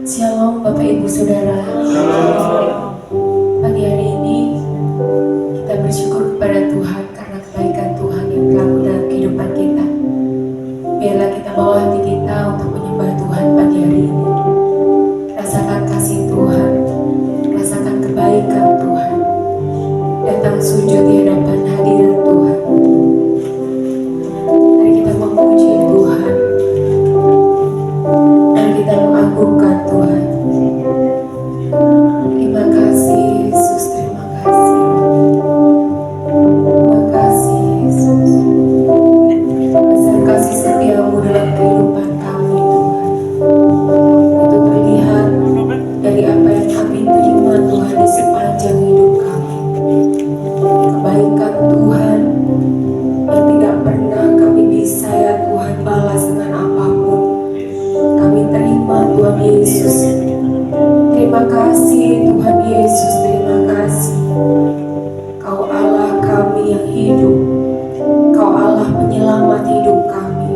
Shalom Bapak Ibu Saudara. Pagi hari ini kita bersyukur kepada Tuhan karena kebaikan Tuhan yang telah dalam kehidupan kita. Biarlah kita bawa hati kita untuk menyembah Tuhan pagi hari ini. Rasakan kasih Tuhan, rasakan kebaikan Tuhan. Datang sujud di hadapan hadirat Tuhan. Mari kita memuji Tuhan. Mari kita mengagungkan Tuhan. Terima kasih Yesus, terima kasih. Terima kasih Yesus. Besar kasih setiamu dalam kehidupan kami Tuhan. Itu terlihat dari apa yang kami terima Tuhan di sepanjang hidup kami. Kebaikan Tuhan yang tidak pernah kami bisa ya Tuhan balas dengan apapun. Kami terima Tuhan Yesus. Terima kasih Tuhan Yesus, terima kasih. Kau Allah kami yang hidup. Kau Allah penyelamat hidup kami.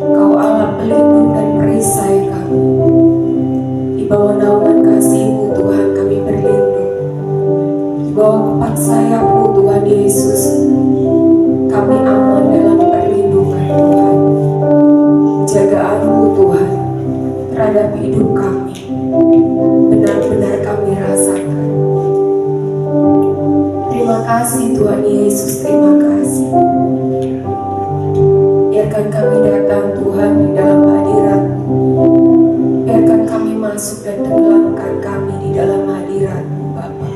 Kau Allah pelindung dan perisai kami. Di bawah naungan kasih-Mu Tuhan kami berlindung. Di bawah kepak sayap-Mu Tuhan Yesus, kami aman dalam perlindungan Tuhan. Jagaan-Mu Tuhan terhadap hidup kami benar-benar kami rasakan. Terima kasih Tuhan Yesus, terima kasih. Biarkan kami datang Tuhan di dalam hadirat-Mu. Biarkan kami masuk dan tenggelamkan kami di dalam hadirat-Mu Bapa.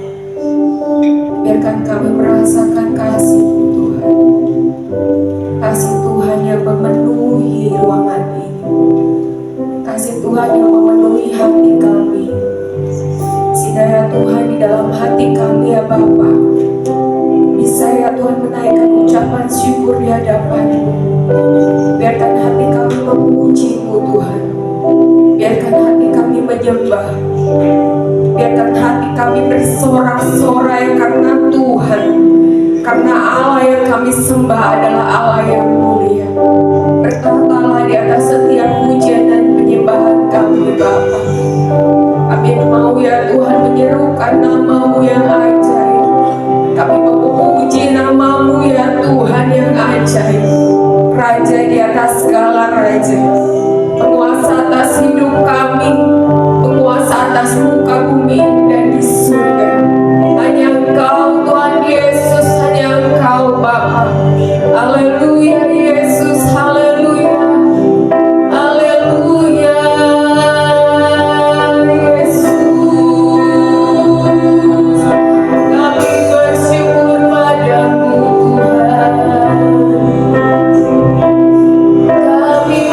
Biarkan kami merasakan kasih-Mu Tuhan. Kasih Tuhan yang memenuhi ruangan ini. Kasih Tuhan yang memenuhi hati kami. Daya Tuhan di dalam hati kami ya Bapa. Bisa ya Tuhan menaikkan ucapan syukur di hadapan-Mu. Biarkan hati kami memuji-Mu Tuhan. Biarkan hati kami menyembah. Biarkan hati kami bersorak-sorai karena Tuhan. Karena Allah yang kami sembah adalah Allah yang mulia. Bertahtalah di atas setiap pujian dan penyembahan kami Bapa. Kami mau ya Tuhan menyerukan nama-Mu yang ajaib. Kami memuji nama-Mu ya Tuhan yang ajaib. Raja di atas segala raja, penguasa atas hidup kami, penguasa atas muka bumi dan di surga. Hanya Engkau Tuhan Yesus, hanya Engkau Bapa. Haleluya Yesus, haleluya. Haleluya. Kami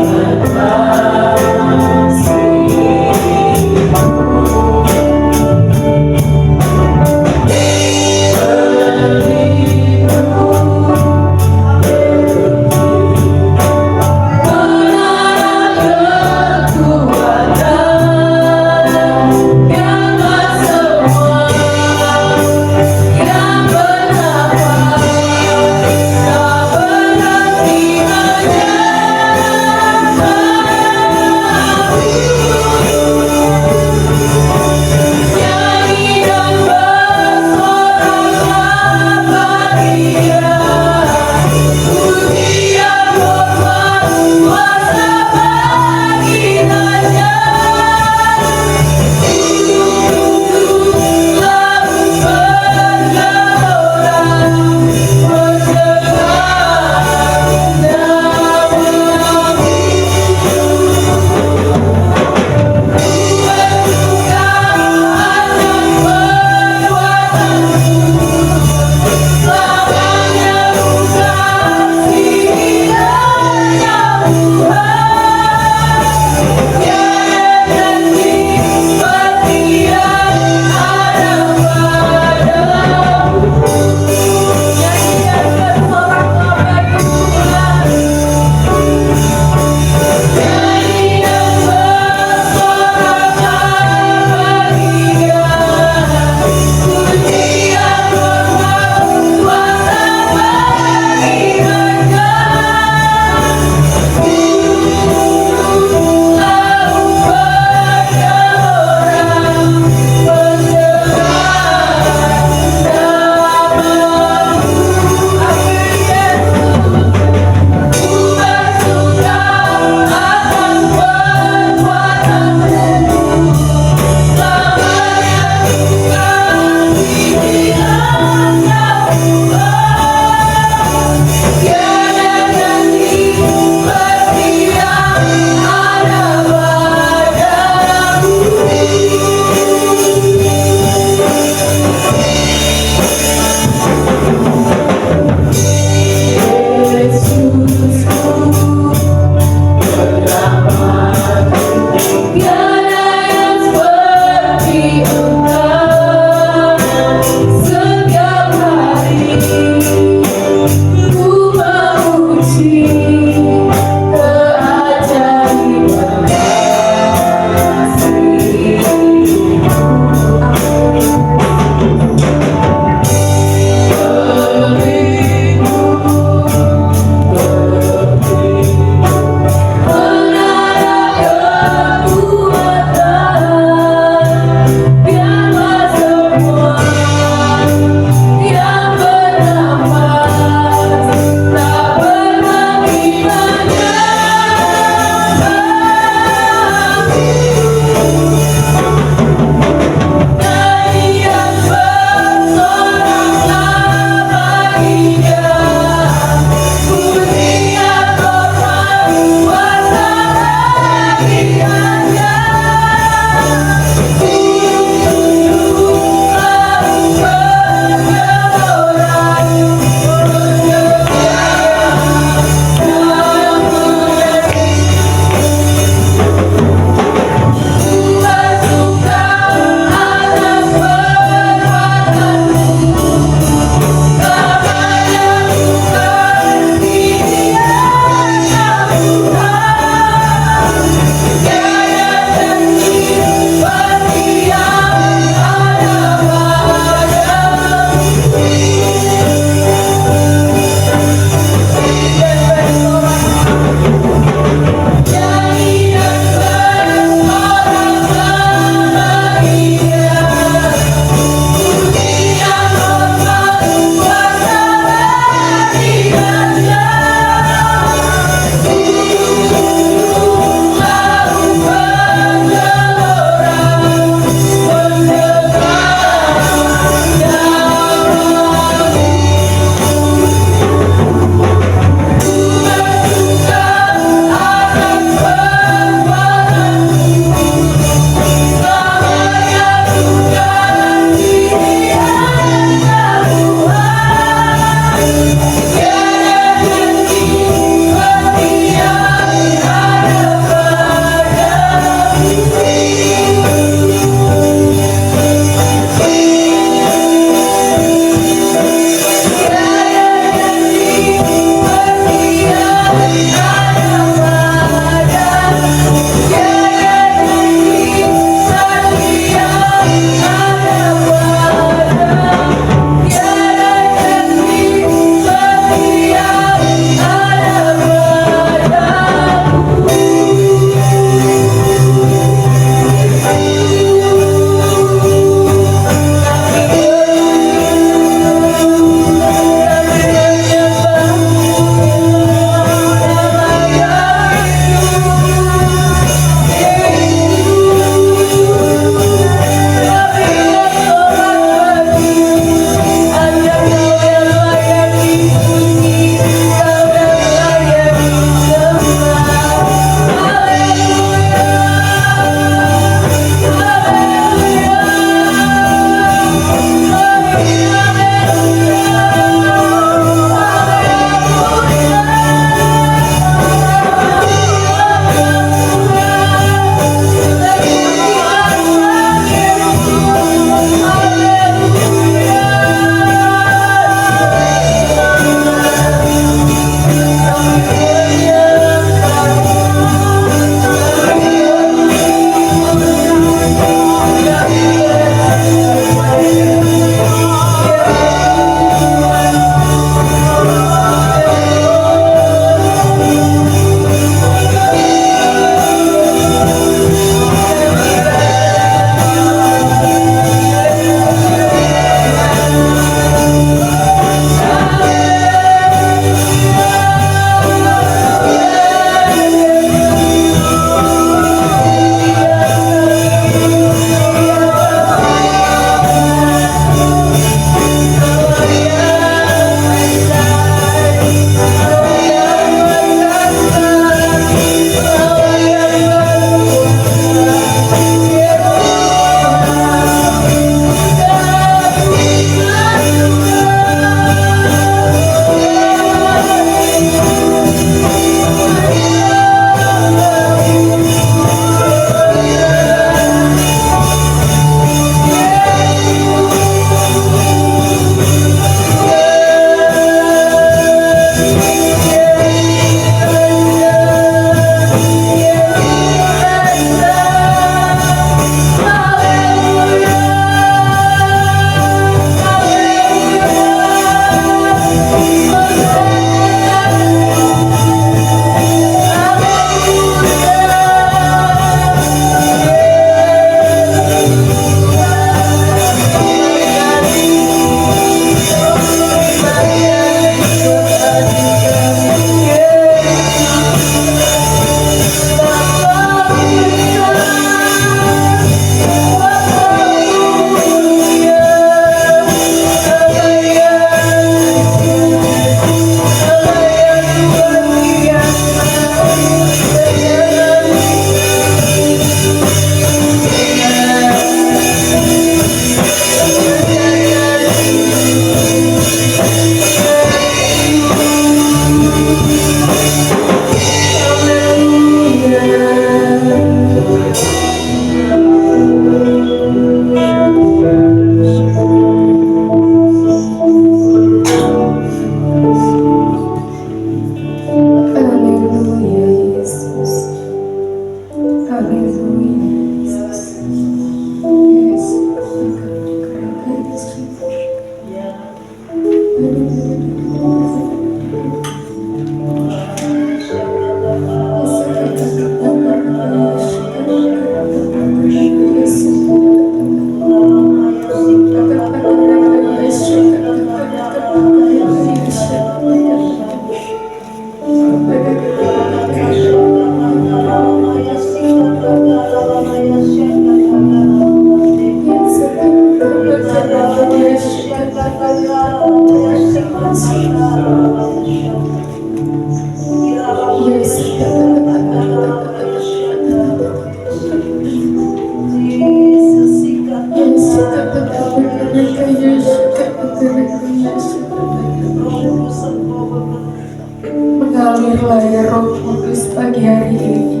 Mengalirlah ya Roh Kudus pagi hari ini.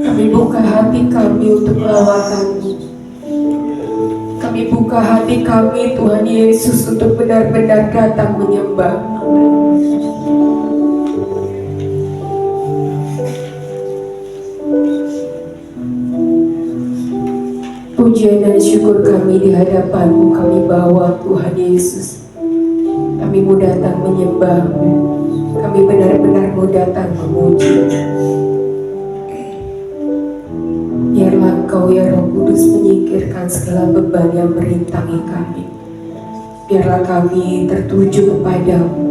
Kami buka hati kami untuk melawat-Mu. Kami buka hati kami Tuhan Yesus untuk benar-benar datang menyembah. Pujian dan syukur kami di hadapan-Mu kami bawa Tuhan Yesus. Kami mau datang menyembah-Mu. Kami benar-benar mau datang memuji. Biarlah Engkau ya Roh Kudus menyingkirkan segala beban yang merintangi kami. Biarlah kami tertuju kepadamu.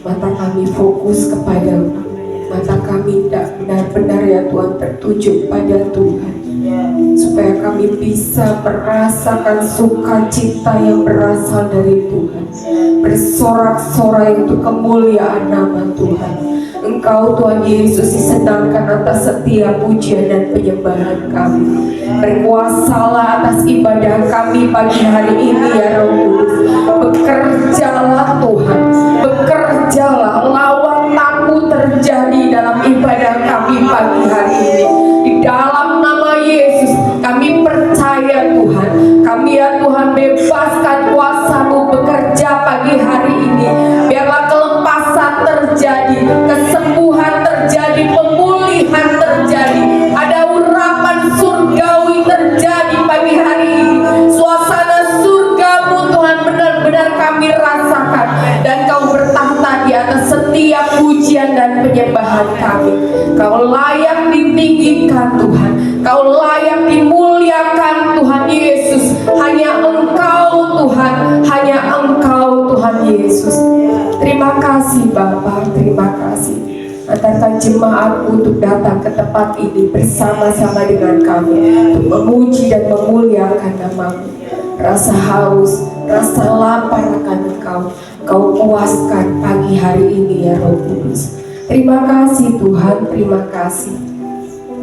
Mata kami fokus kepadamu. Mata kami tak benar-benar ya Tuhan tertuju pada Tuhan. Supaya kami bisa merasakan sukacita yang berasal dari Tuhan, bersorak-sorai untuk kemuliaan nama Tuhan. Engkau Tuhan Yesus disenangkan atas setiap pujian dan penyembahan kami. Berkuasalah atas ibadah kami pagi hari ini ya Roh Kudus. Bekerjalah Tuhan, bekerjalah, lawatan-Mu terjadi dalam ibadah kami pagi hari ini. Di dalam nama Yesus kami percaya Tuhan. Kami ya Tuhan bebaskan kuasa-Mu bekerja pagi hari ini. Biarlah kelepasan terjadi, kesembuhan terjadi, pemulihan terjadi. Ada urapan surgawi terjadi pagi hari ini. Suasana surga-Mu Tuhan benar-benar kami rasakan. Dan Kau bertahta di atas setiap pujian dan penyembahan kami. Kau layak ditinggikan Tuhan. Kau layak dimuliakan Tuhan Yesus. Hanya Engkau Tuhan, hanya Engkau Tuhan Yesus. Terima kasih Bapa, terima kasih. Antarkan jemaat untuk datang ke tempat ini bersama-sama dengan kami untuk memuji dan memuliakan nama-Mu. Rasa haus, rasa lapar akan Engkau, Kau puaskan pagi hari ini ya Roh Kudus. Terima kasih Tuhan, terima kasih.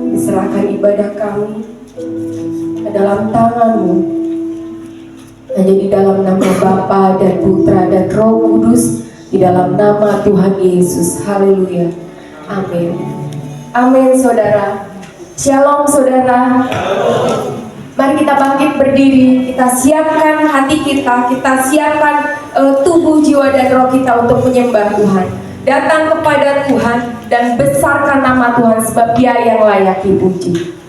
Diserahkan ibadah kami ke dalam tangan-Mu. Hanya di dalam nama Bapa dan Putra dan Roh Kudus, di dalam nama Tuhan Yesus. Haleluya. Amin. Amin saudara. Shalom saudara. Mari kita bangkit berdiri. Kita siapkan hati kita. Kita siapkan tubuh, jiwa dan roh kita untuk menyembah Tuhan. Datang kepada Tuhan dan besarkan nama Tuhan sebab Dia yang layak dipuji.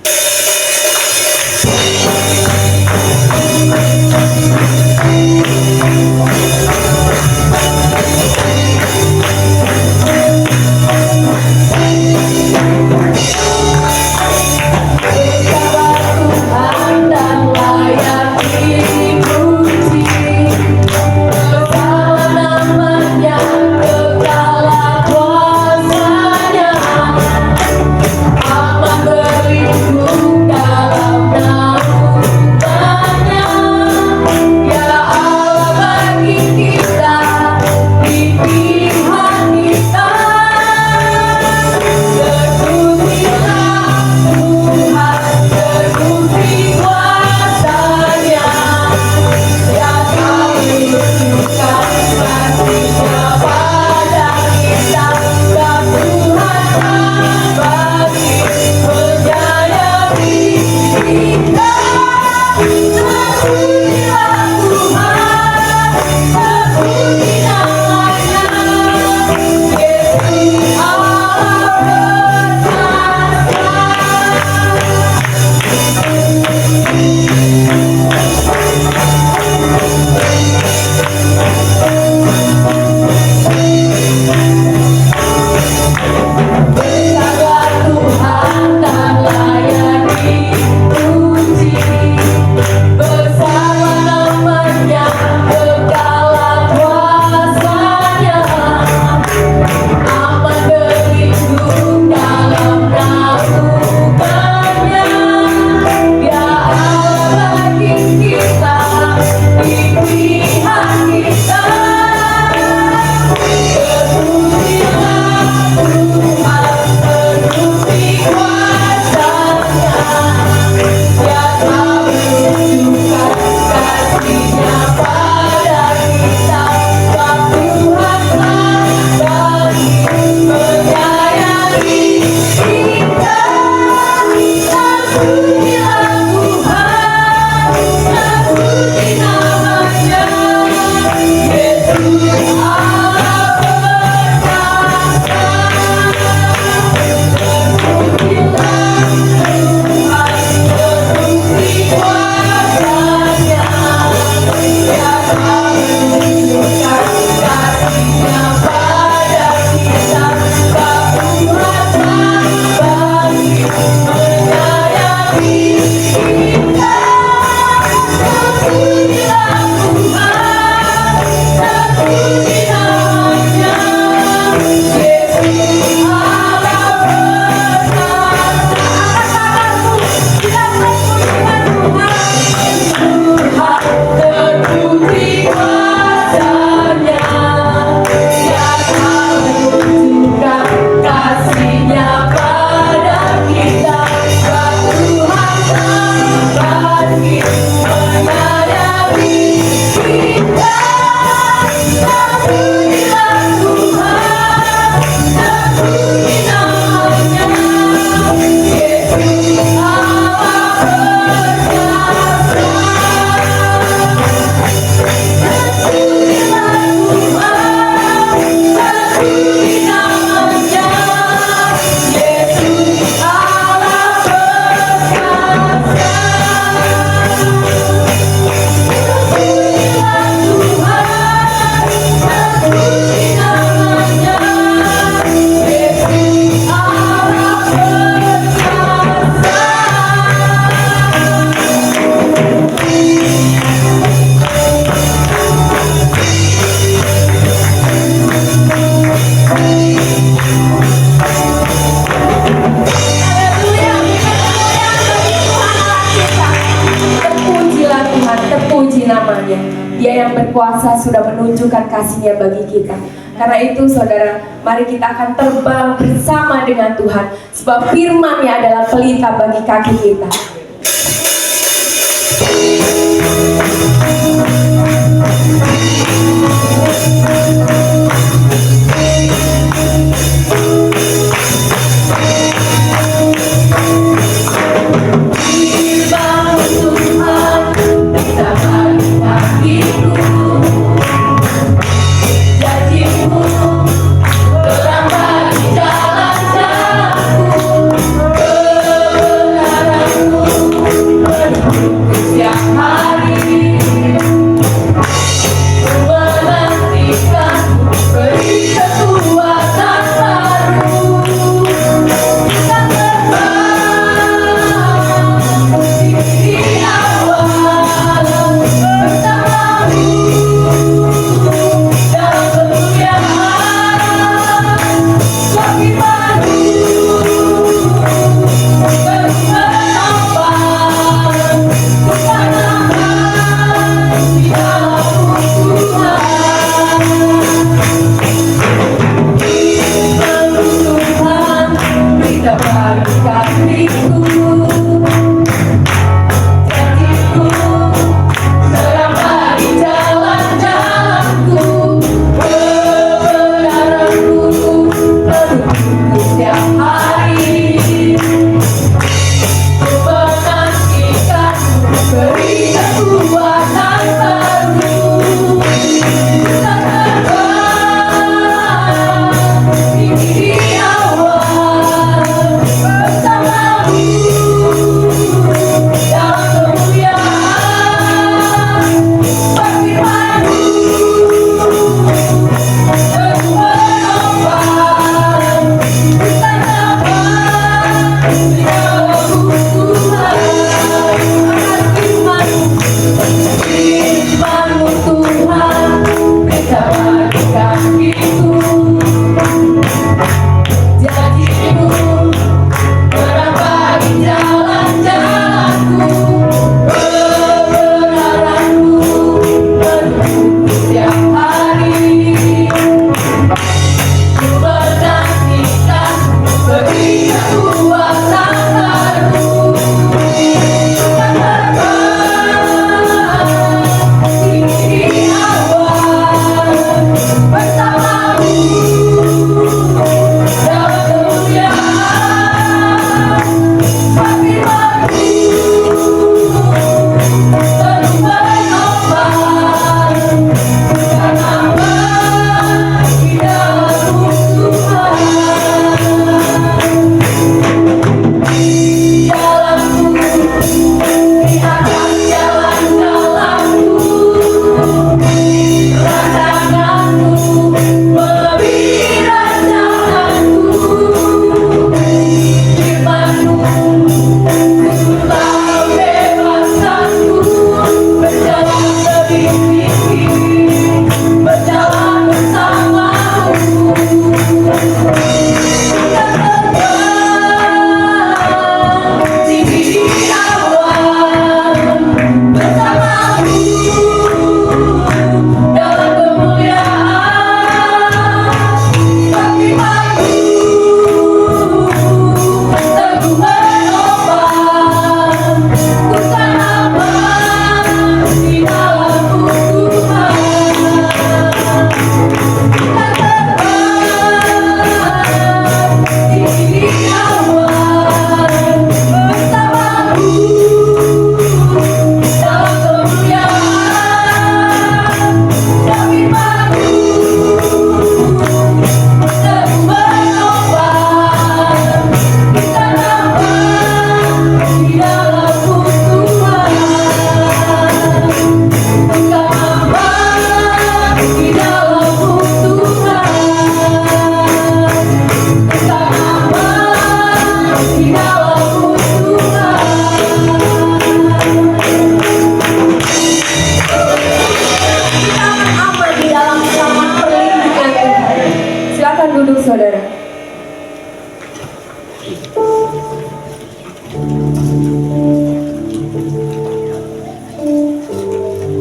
kuasa sudah menunjukkan kasih-Nya bagi kita. Karena itu saudara, mari kita akan terbang bersama dengan Tuhan, sebab firman-Nya adalah pelita bagi kaki kita.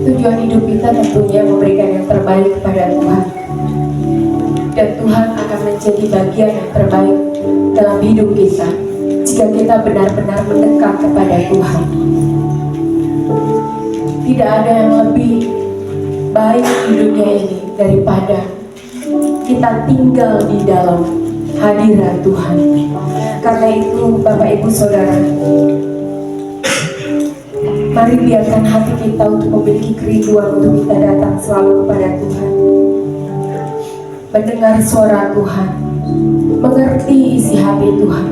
Tujuan hidup kita kita tentunya memberikan yang terbaik kepada Tuhan. Dan Tuhan akan menjadi bagian yang terbaik dalam hidup kita jika kita benar-benar mendekat kepada Tuhan. Tidak ada yang lebih baik di dunia ini daripada kita tinggal di dalam hadirat Tuhan. Karena itu Bapak Ibu Saudara, mari biarkan hati kita untuk memiliki kerinduan untuk kita datang selalu kepada Tuhan, mendengar suara Tuhan, mengerti isi hati Tuhan,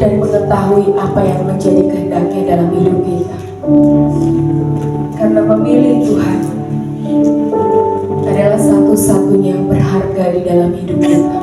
dan mengetahui apa yang menjadi kehendaknya dalam hidup kita. Karena memilih Tuhan adalah satu-satunya yang berharga di dalam hidup kita.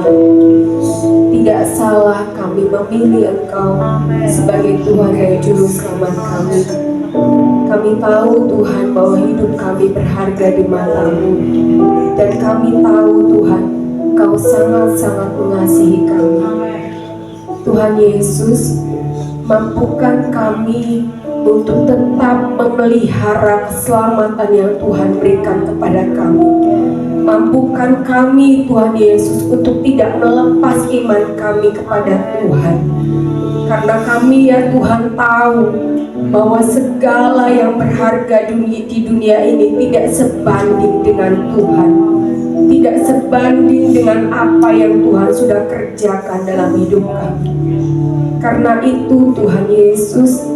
Tuhan. Tidak salah kami memilih Engkau sebagai Tuhan dan Juru Selamat kami. Kami tahu Tuhan bahwa hidup kami berharga di mata-Mu. Dan kami tahu Tuhan, Engkau sangat-sangat mengasihi kami. Tuhan Yesus, mampukan kami untuk tetap memelihara keselamatan yang Tuhan berikan kepada kami. Mampukan kami Tuhan Yesus untuk tidak melepas iman kami kepada Tuhan. Karena kami ya Tuhan tahu bahwa segala yang berharga di dunia ini tidak sebanding dengan Tuhan. Tidak sebanding dengan apa yang Tuhan sudah kerjakan dalam hidup kami. Karena itu Tuhan Yesus,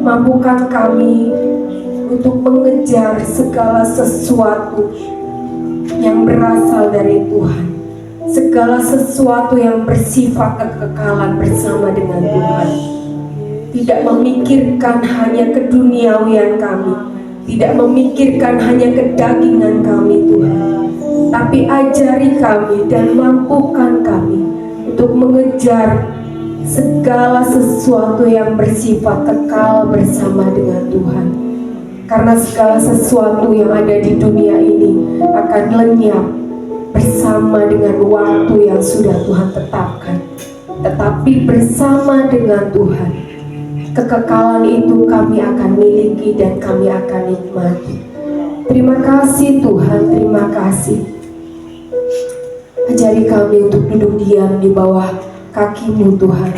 mampukan kami untuk mengejar segala sesuatu yang berasal dari Tuhan, segala sesuatu yang bersifat kekekalan bersama dengan Tuhan. Tidak memikirkan hanya keduniawian kami, tidak memikirkan hanya kedagingan kami Tuhan, tapi ajari kami dan mampukan kami untuk mengejar segala sesuatu yang bersifat kekal bersama dengan Tuhan. Karena segala sesuatu yang ada di dunia ini akan lenyap bersama dengan waktu yang sudah Tuhan tetapkan. Tetapi bersama dengan Tuhan, kekekalan itu kami akan miliki dan kami akan nikmati. Terima kasih Tuhan, terima kasih. Ajari kami untuk duduk diam di bawah kaki-Mu Tuhan,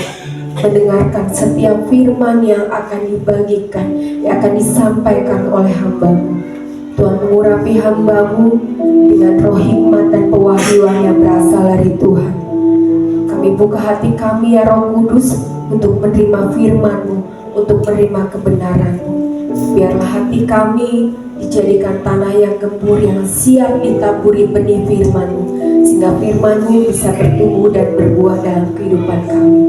mendengarkan setiap firman yang akan dibagikan, yang akan disampaikan oleh hamba-Mu. Tuhan mengurapi hamba-Mu dengan roh hikmat dan pewahyuan yang berasal dari Tuhan. Kami buka hati kami ya Roh Kudus untuk menerima firman-Mu, untuk menerima kebenaran-Mu. Biarlah hati kami dijadikan tanah yang gembur yang siap ditaburi benih firman-Mu, sehingga firman-Mu bisa bertumbuh dan berbuah dalam kehidupan kami.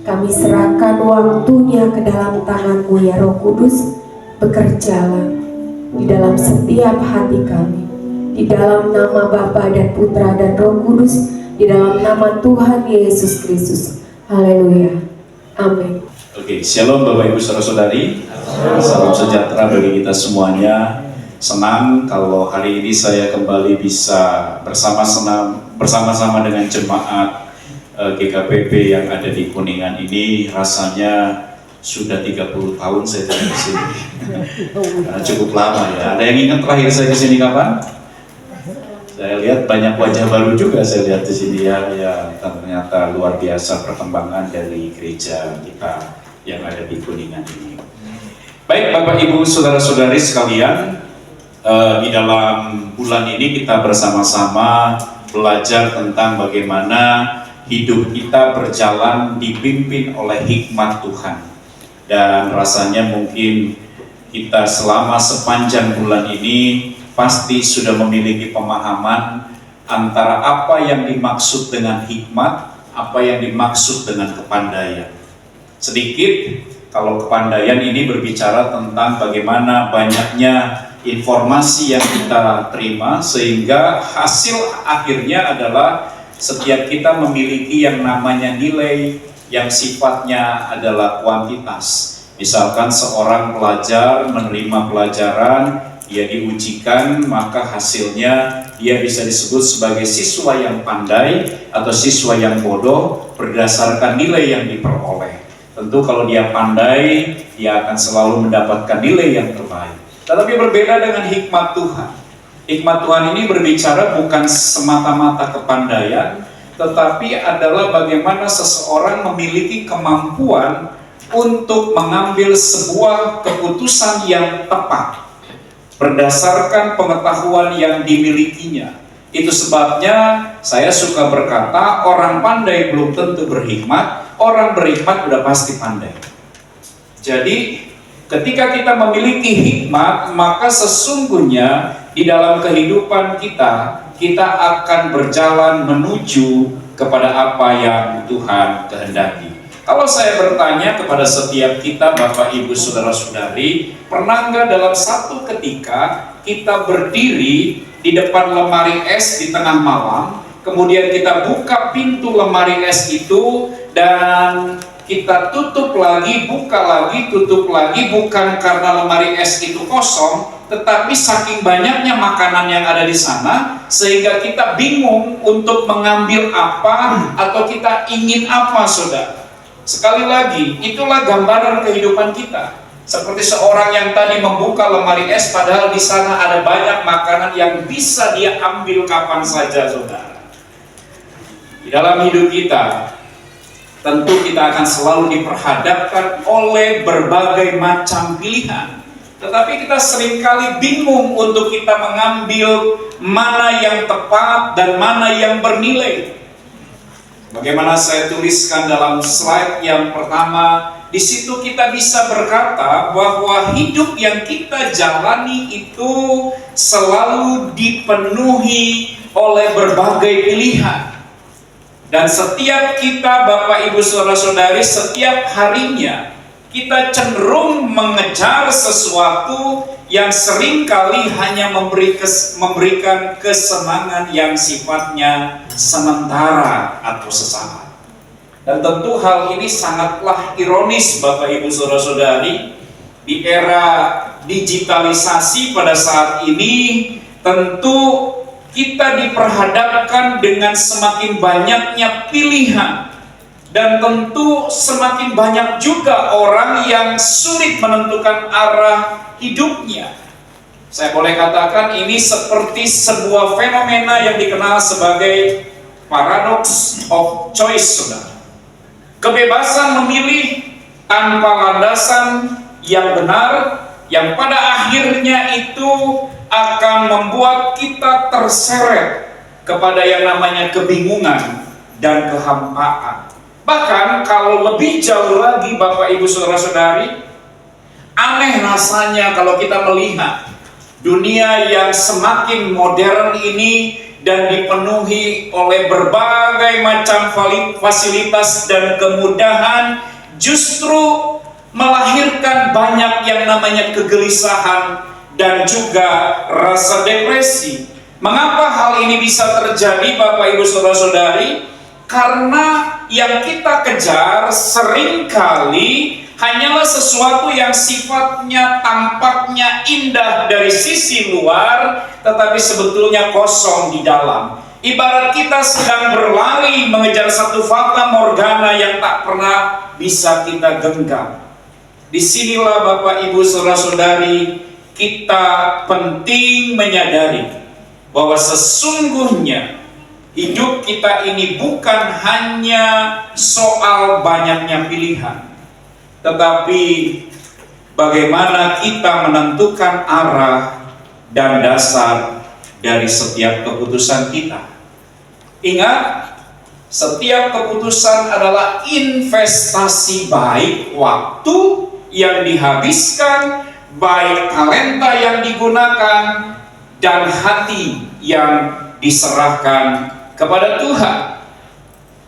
Kami serahkan waktunya ke dalam tangan-Mu ya Roh Kudus. Bekerjalah di dalam setiap hati kami, di dalam nama Bapa dan Putra dan Roh Kudus, di dalam nama Tuhan Yesus Kristus. Haleluya. Amin. Oke, shalom Bapak Ibu Saudara-saudari. Salam sejahtera bagi kita semuanya. Senang kalau hari ini saya kembali bisa bersama-sama dengan jemaat GKPP yang ada di Kuningan ini. Rasanya sudah 30 tahun saya tidak di sini. Cukup lama ya. Ada yang ingat terakhir saya di sini kapan? Saya lihat banyak wajah baru juga saya lihat di sini ya. Ternyata luar biasa perkembangan dari gereja kita yang ada di Kuningan ini. Baik Bapak Ibu Saudara-saudari sekalian, di dalam bulan ini kita bersama-sama belajar tentang bagaimana hidup kita berjalan dipimpin oleh hikmat Tuhan. Dan rasanya mungkin kita selama sepanjang bulan ini pasti sudah memiliki pemahaman antara apa yang dimaksud dengan hikmat, apa yang dimaksud dengan kepandaian. Sedikit, kalau kepandaian ini berbicara tentang bagaimana banyaknya informasi yang kita terima sehingga hasil akhirnya adalah setiap kita memiliki yang namanya nilai yang sifatnya adalah kuantitas. Misalkan seorang pelajar menerima pelajaran, dia diujikan, maka hasilnya dia bisa disebut sebagai siswa yang pandai atau siswa yang bodoh berdasarkan nilai yang diperoleh. Tentu kalau dia pandai, dia akan selalu mendapatkan nilai yang terbaik. Tetapi berbeda dengan hikmat Tuhan. Hikmat Tuhan ini berbicara bukan semata-mata kepandaian, tetapi adalah bagaimana seseorang memiliki kemampuan untuk mengambil sebuah keputusan yang tepat berdasarkan pengetahuan yang dimilikinya. Itu sebabnya saya suka berkata, orang pandai belum tentu berhikmat, orang berhikmat udah pasti pandai. Jadi ketika kita memiliki hikmat, maka sesungguhnya di dalam kehidupan kita, kita akan berjalan menuju kepada apa yang Tuhan kehendaki. Kalau saya bertanya kepada setiap kita, Bapak, Ibu, Saudara-saudari, pernah nggak dalam satu ketika kita berdiri di depan lemari es di tengah malam, kemudian kita buka pintu lemari es itu dan kita tutup lagi, buka lagi, tutup lagi, bukan karena lemari es itu kosong, tetapi saking banyaknya makanan yang ada di sana sehingga kita bingung untuk mengambil apa atau kita ingin apa, saudara. Sekali lagi, itulah gambaran kehidupan kita. Seperti seorang yang tadi membuka lemari es, padahal di sana ada banyak makanan yang bisa dia ambil kapan saja, saudara. Di dalam hidup kita, tentu kita akan selalu diperhadapkan oleh berbagai macam pilihan. Tetapi kita seringkali bingung untuk kita mengambil mana yang tepat dan mana yang bernilai. Bagaimana saya tuliskan dalam slide yang pertama, di situ kita bisa berkata bahwa hidup yang kita jalani itu selalu dipenuhi oleh berbagai pilihan. Dan setiap kita, Bapak Ibu Saudara-saudari, setiap harinya kita cenderung mengejar sesuatu yang seringkali hanya memberikan kesenangan yang sifatnya sementara atau sesaat. Dan tentu hal ini sangatlah ironis, Bapak Ibu Saudara-saudari, di era digitalisasi pada saat ini. Tentu kita diperhadapkan dengan semakin banyaknya pilihan, dan tentu semakin banyak juga orang yang sulit menentukan arah hidupnya. Saya boleh katakan ini seperti sebuah fenomena yang dikenal sebagai paradox of choice, saudara. Kebebasan memilih tanpa landasan yang benar, yang pada akhirnya itu akan membuat kita terseret kepada yang namanya kebingungan dan kehampaan. Bahkan kalau lebih jauh lagi, Bapak Ibu Saudara-saudari, aneh rasanya kalau kita melihat dunia yang semakin modern ini dan dipenuhi oleh berbagai macam fasilitas dan kemudahan, justru melahirkan banyak yang namanya kegelisahan dan juga rasa depresi. Mengapa hal ini bisa terjadi, Bapak Ibu Saudara-saudari? Karena yang kita kejar seringkali hanyalah sesuatu yang sifatnya tampaknya indah dari sisi luar, tetapi sebetulnya kosong di dalam. Ibarat kita sedang berlari mengejar satu fata morgana yang tak pernah bisa kita genggam. Disinilah Bapak Ibu Saudara-saudari, kita penting menyadari bahwa sesungguhnya hidup kita ini bukan hanya soal banyaknya pilihan, tetapi bagaimana kita menentukan arah dan dasar dari setiap keputusan kita. Ingat, setiap keputusan adalah investasi, baik waktu yang dihabiskan, baik talenta yang digunakan, dan hati yang diserahkan kepada Tuhan.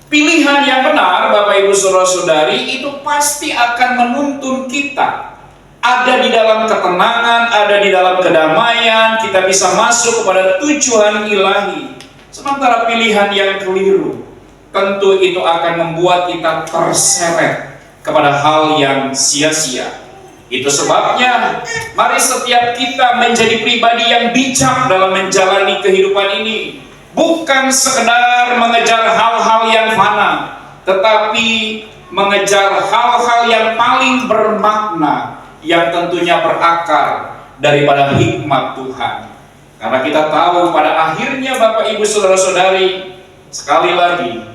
Pilihan yang benar, Bapak Ibu Saudara-saudari, itu pasti akan menuntun kita ada di dalam ketenangan, ada di dalam kedamaian, kita bisa masuk kepada tujuan ilahi. Sementara pilihan yang keliru, tentu itu akan membuat kita terseret kepada hal yang sia-sia. Itu sebabnya mari setiap kita menjadi pribadi yang bijak dalam menjalani kehidupan ini. Bukan sekedar mengejar hal-hal yang fana, tetapi mengejar hal-hal yang paling bermakna, yang tentunya berakar daripada hikmat Tuhan. Karena kita tahu pada akhirnya, Bapak Ibu Saudara-saudari, sekali lagi,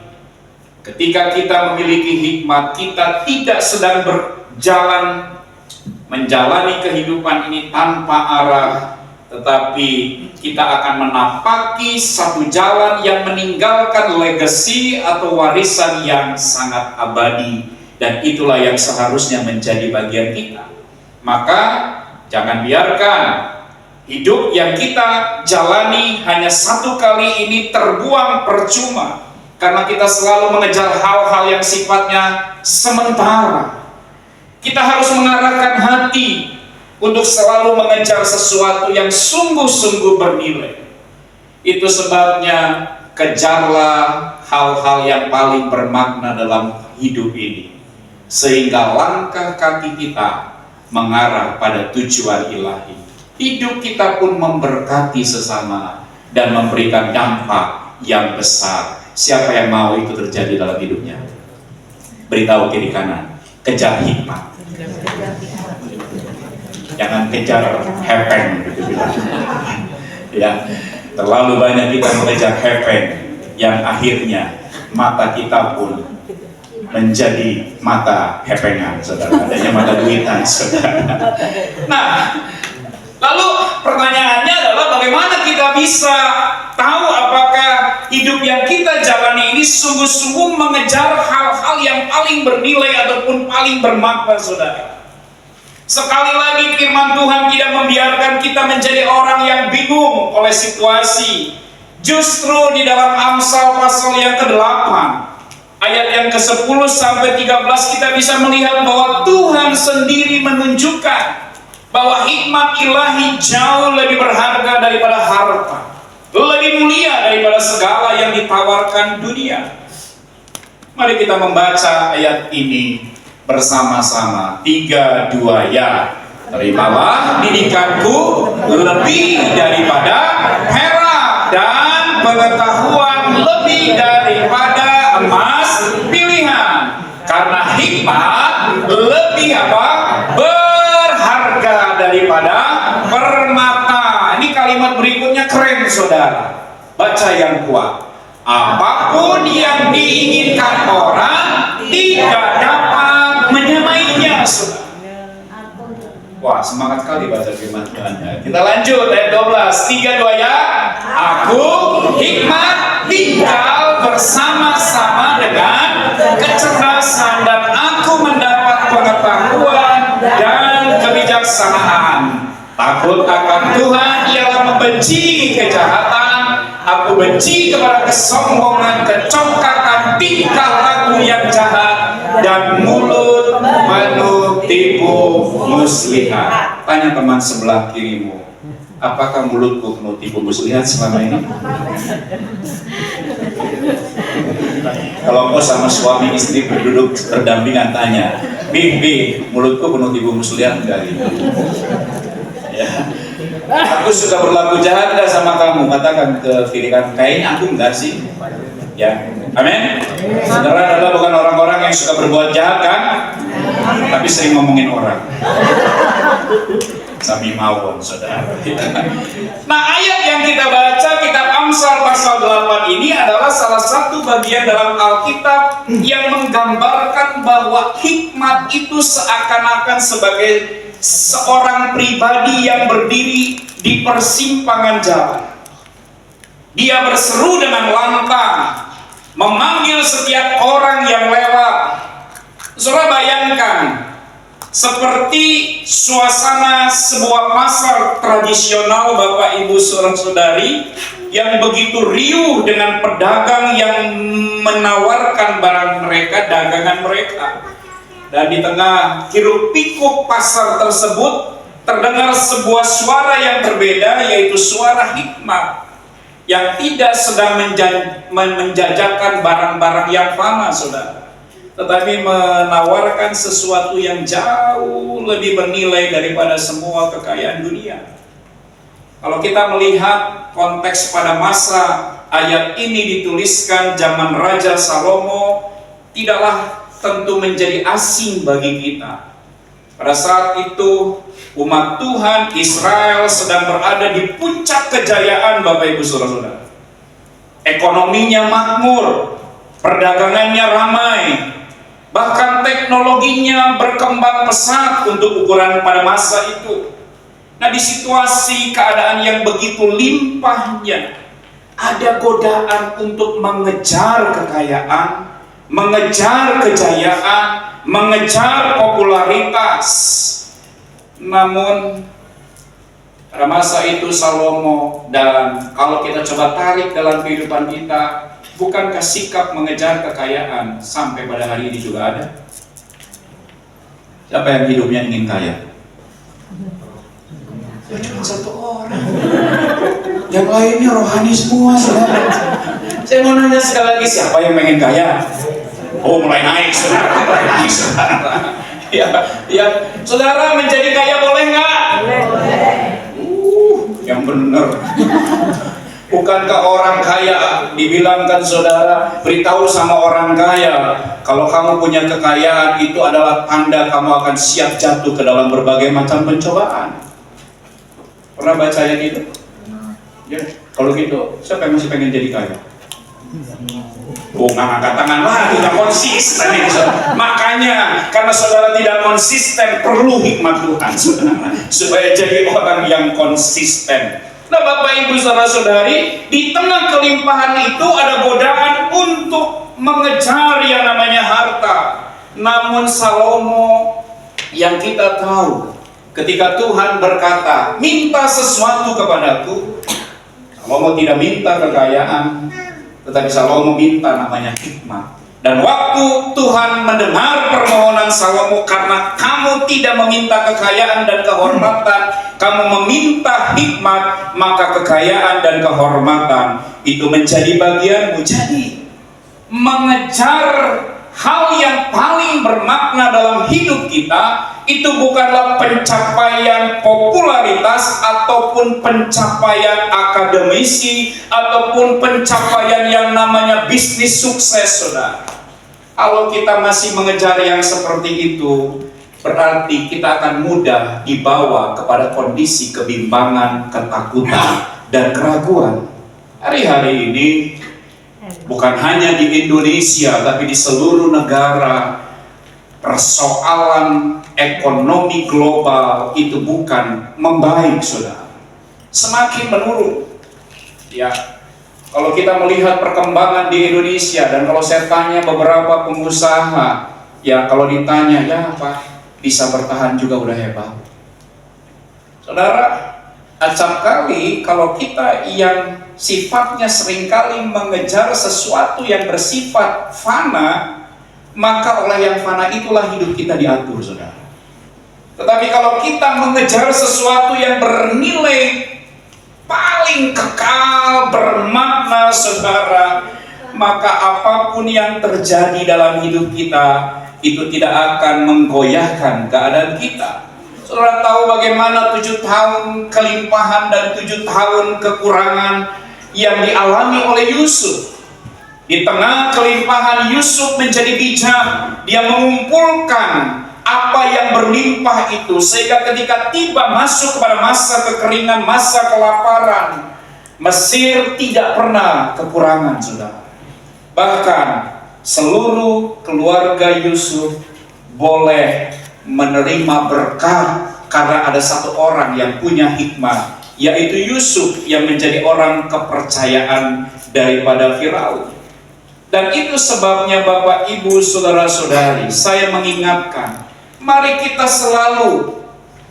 ketika kita memiliki hikmat, kita tidak sedang menjalani kehidupan ini tanpa arah, tetapi kita akan menapaki satu jalan yang meninggalkan legasi atau warisan yang sangat abadi, dan itulah yang seharusnya menjadi bagian kita. Maka jangan biarkan hidup yang kita jalani hanya satu kali ini terbuang percuma, karena kita selalu mengejar hal-hal yang sifatnya sementara. Kita harus mengarahkan hati untuk selalu mengejar sesuatu yang sungguh-sungguh bernilai. Itu sebabnya kejarlah hal-hal yang paling bermakna dalam hidup ini, sehingga langkah kaki kita mengarah pada tujuan ilahi. Hidup kita pun memberkati sesama dan memberikan dampak yang besar. Siapa yang mau itu terjadi dalam hidupnya? Beritahu kiri kanan, kejar hikmat. Jangan kejar hepeng gitu. Ya, terlalu banyak kita mengejar hepeng yang akhirnya mata kita pun menjadi mata hepengan, saudara. Adanya mata duitan, saudara. Nah, lalu pertanyaannya adalah bagaimana kita bisa tahu apakah hidup yang kita jalani ini sungguh-sungguh mengejar hal-hal yang paling bernilai ataupun paling bermakna, saudara. Sekali lagi firman Tuhan tidak membiarkan kita menjadi orang yang bingung oleh situasi. Justru di dalam Amsal pasal yang ke-8 ayat yang ke-10 sampai 13 kita bisa melihat bahwa Tuhan sendiri menunjukkan bahwa hikmat ilahi jauh lebih berharga daripada harta, lebih mulia daripada segala yang ditawarkan dunia. Mari kita membaca ayat ini bersama-sama. 3, 2, ya. Terimalah didikanku lebih daripada perak, dan pengetahuan lebih daripada emas pilihan, karena hikmat lebih berharga daripada permata. Ini kalimat berikutnya keren, saudara. Baca yang kuat. Apapun yang diinginkan orang tidak dapat menyamainya, saudara. Wah, semangat sekali baca firman Tuhan. Kita lanjut ayat 12. 3, 2, ya. Aku hikmat tinggal bersama-sama dengan kecerdasan, dan aku mendapat pengetahuan dan kebijaksanaan. Takut akan Tuhan ialah membenci kejahatan. Aku benci kepada kesombongan, kecongkakan, tingkah laku yang jahat, dan mulut penuh tipu muslihat. Tanya teman sebelah kirimu, apakah mulutku penuh tipu muslihat selama ini? Kalau engkau sama suami istri berduduk berdampingan, tanya, Bi, mulutku penuh tipu muslihat enggak gitu? Ya. Aku suka berlaku jahat enggak sama kamu? Katakan ke kiri kanan, kayaknya aku enggak sih. Ya, amin. Saudara adalah bukan orang-orang yang suka berbuat jahat kan? Tapi sering ngomongin orang. Sami mawon, saudara. Nah, ayat yang kita baca, kitab Amsal pasal 8 ini adalah salah satu bagian dalam Alkitab yang menggambarkan bahwa hikmat itu seakan-akan sebagai seorang pribadi yang berdiri di persimpangan jalan. Dia berseru dengan lantang, memanggil setiap orang yang lewat. Saudara bayangkan, seperti suasana sebuah pasar tradisional, Bapak Ibu saudara-saudari, yang begitu riuh dengan pedagang yang menawarkan barang mereka, dagangan mereka. Dan di tengah hiruk pikuk pasar tersebut terdengar sebuah suara yang berbeda, yaitu suara hikmat yang tidak sedang menjajakan barang-barang yang fana, saudara, tetapi menawarkan sesuatu yang jauh lebih bernilai daripada semua kekayaan dunia. Kalau kita melihat konteks pada masa ayat ini dituliskan zaman Raja Salomo, tidaklah tentu menjadi asing bagi kita. Pada saat itu umat Tuhan Israel sedang berada di puncak kejayaan, Bapak Ibu saudara-saudara. Ekonominya makmur, perdagangannya ramai, bahkan teknologinya berkembang pesat untuk ukuran pada masa itu. Nah, di situasi keadaan yang begitu limpahnya, ada godaan untuk mengejar kekayaan, mengejar kejayaan, mengejar popularitas. Namun pada masa itu Salomo, dan kalau kita coba tarik dalam kehidupan kita, bukankah sikap mengejar kekayaan sampai pada hari ini juga ada? Siapa yang hidupnya ingin kaya? Ya cuma satu orang. Yang lainnya rohani semua, saudara. Saya mau nanya sekali lagi, siapa yang pengen kaya? Oh, mulai naik, saudara. Mulai naik, saudara. Ya, saudara menjadi kaya boleh nggak? Boleh. Yang benar. Bukankah orang kaya dibilangkan, saudara, beritahu sama orang kaya, kalau kamu punya kekayaan itu adalah tanda kamu akan siap jatuh ke dalam berbagai macam pencobaan. Pernah baca yang itu? Ya, kalau gitu, siapa yang masih pengen jadi kaya? Oh, nggak angkat tangan lah, tidak konsisten. Makanya, karena saudara tidak konsisten, perlu hikmat Tuhan, saudara, supaya jadi orang yang konsisten. Nah, Bapak Ibu saudara-saudari, di tengah kelimpahan itu ada godaan untuk mengejar yang namanya harta. Namun Salomo yang kita tahu, ketika Tuhan berkata, minta sesuatu kepadaku, Salomo tidak minta kekayaan, tetapi Salomo minta namanya hikmat. Dan waktu Tuhan mendengar permohonan Salomo, karena kamu tidak meminta kekayaan dan kehormatan, kamu meminta hikmat, maka kekayaan dan kehormatan itu menjadi bagianmu. Jadi mengejar hal yang paling bermakna dalam hidup kita itu bukanlah pencapaian popularitas ataupun pencapaian akademisi ataupun pencapaian yang namanya bisnis sukses, saudara. Kalau kita masih mengejar yang seperti itu, berarti kita akan mudah dibawa kepada kondisi kebimbangan, ketakutan, dan keraguan. Hari-hari ini bukan hanya di Indonesia, tapi di seluruh negara, persoalan ekonomi global itu bukan membaik, saudara. Semakin menurun. Ya, kalau kita melihat perkembangan di Indonesia, dan kalau saya tanya beberapa pengusaha, ya kalau ditanya, ya Pak, bisa bertahan juga udah hebat. Saudara, acap kali kalau kita yang sifatnya seringkali mengejar sesuatu yang bersifat fana, maka oleh yang fana itulah hidup kita diatur, saudara. Tetapi kalau kita mengejar sesuatu yang bernilai paling kekal, bermakna, saudara, maka apapun yang terjadi dalam hidup kita itu tidak akan menggoyahkan keadaan kita. Saudara tahu bagaimana 7 tahun kelimpahan dan 7 tahun kekurangan yang dialami oleh Yusuf. Di tengah kelimpahan, Yusuf menjadi bijak. Dia mengumpulkan apa yang berlimpah itu, sehingga ketika tiba masuk kepada masa kekeringan, masa kelaparan, Mesir tidak pernah kekurangan, saudara. Bahkan seluruh keluarga Yusuf boleh menerima berkat karena ada satu orang yang punya hikmat, yaitu Yusuf yang menjadi orang kepercayaan daripada Firaun. Dan itu sebabnya Bapak Ibu saudara-saudari, saya mengingatkan, mari kita selalu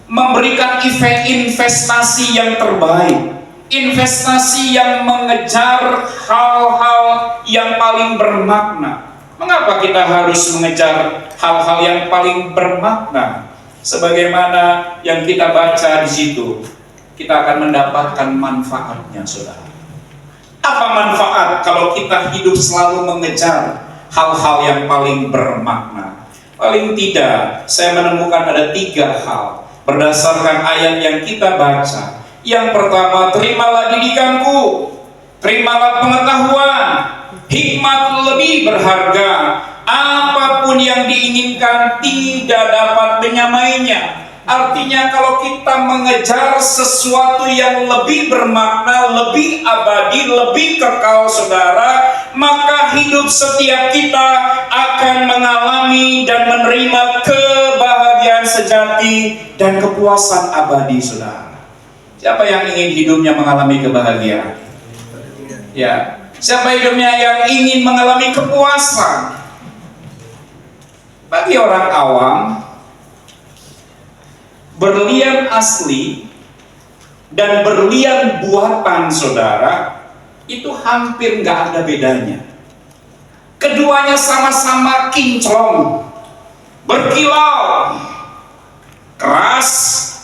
memberikan investasi yang terbaik, investasi yang mengejar hal-hal yang paling bermakna. Mengapa kita harus mengejar hal-hal yang paling bermakna? Sebagaimana yang kita baca di situ, kita akan mendapatkan manfaatnya, saudara. Apa manfaat kalau kita hidup selalu mengejar hal-hal yang paling bermakna? Paling tidak, saya menemukan ada 3 hal berdasarkan ayat yang kita baca. Yang pertama, terimalah didikanku, terimalah pengetahuan, hikmat lebih berharga. Apapun yang diinginkan tidak dapat menyamainya. Artinya kalau kita mengejar sesuatu yang lebih bermakna, lebih abadi, lebih kekal, saudara, maka hidup setiap kita akan mengalami dan menerima kebahagiaan sejati dan kepuasan abadi, saudara. Siapa yang ingin hidupnya mengalami kebahagiaan? Ya, siapa hidupnya yang ingin mengalami kepuasan? Bagi orang awam, berlian asli dan berlian buatan, saudara, itu hampir nggak ada bedanya. Keduanya sama-sama kinclong, berkilau, keras.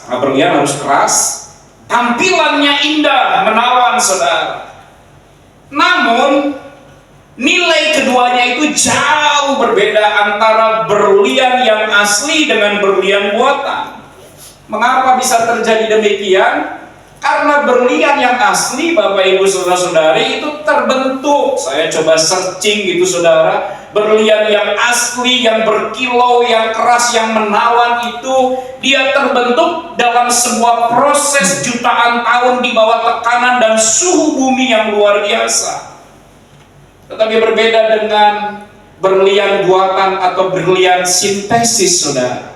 Berlian harus keras, tampilannya indah, menawan saudara. Namun nilai keduanya itu jauh berbeda antara berlian yang asli dengan berlian buatan. Mengapa bisa terjadi demikian? Karena berlian yang asli, Bapak Ibu Saudara-saudari, itu terbentuk. Saya coba searching gitu saudara. Berlian yang asli, yang berkilau, yang keras, yang menawan itu dia terbentuk dalam sebuah proses jutaan tahun di bawah tekanan dan suhu bumi yang luar biasa. Tetapi berbeda dengan berlian buatan atau berlian sintesis saudara.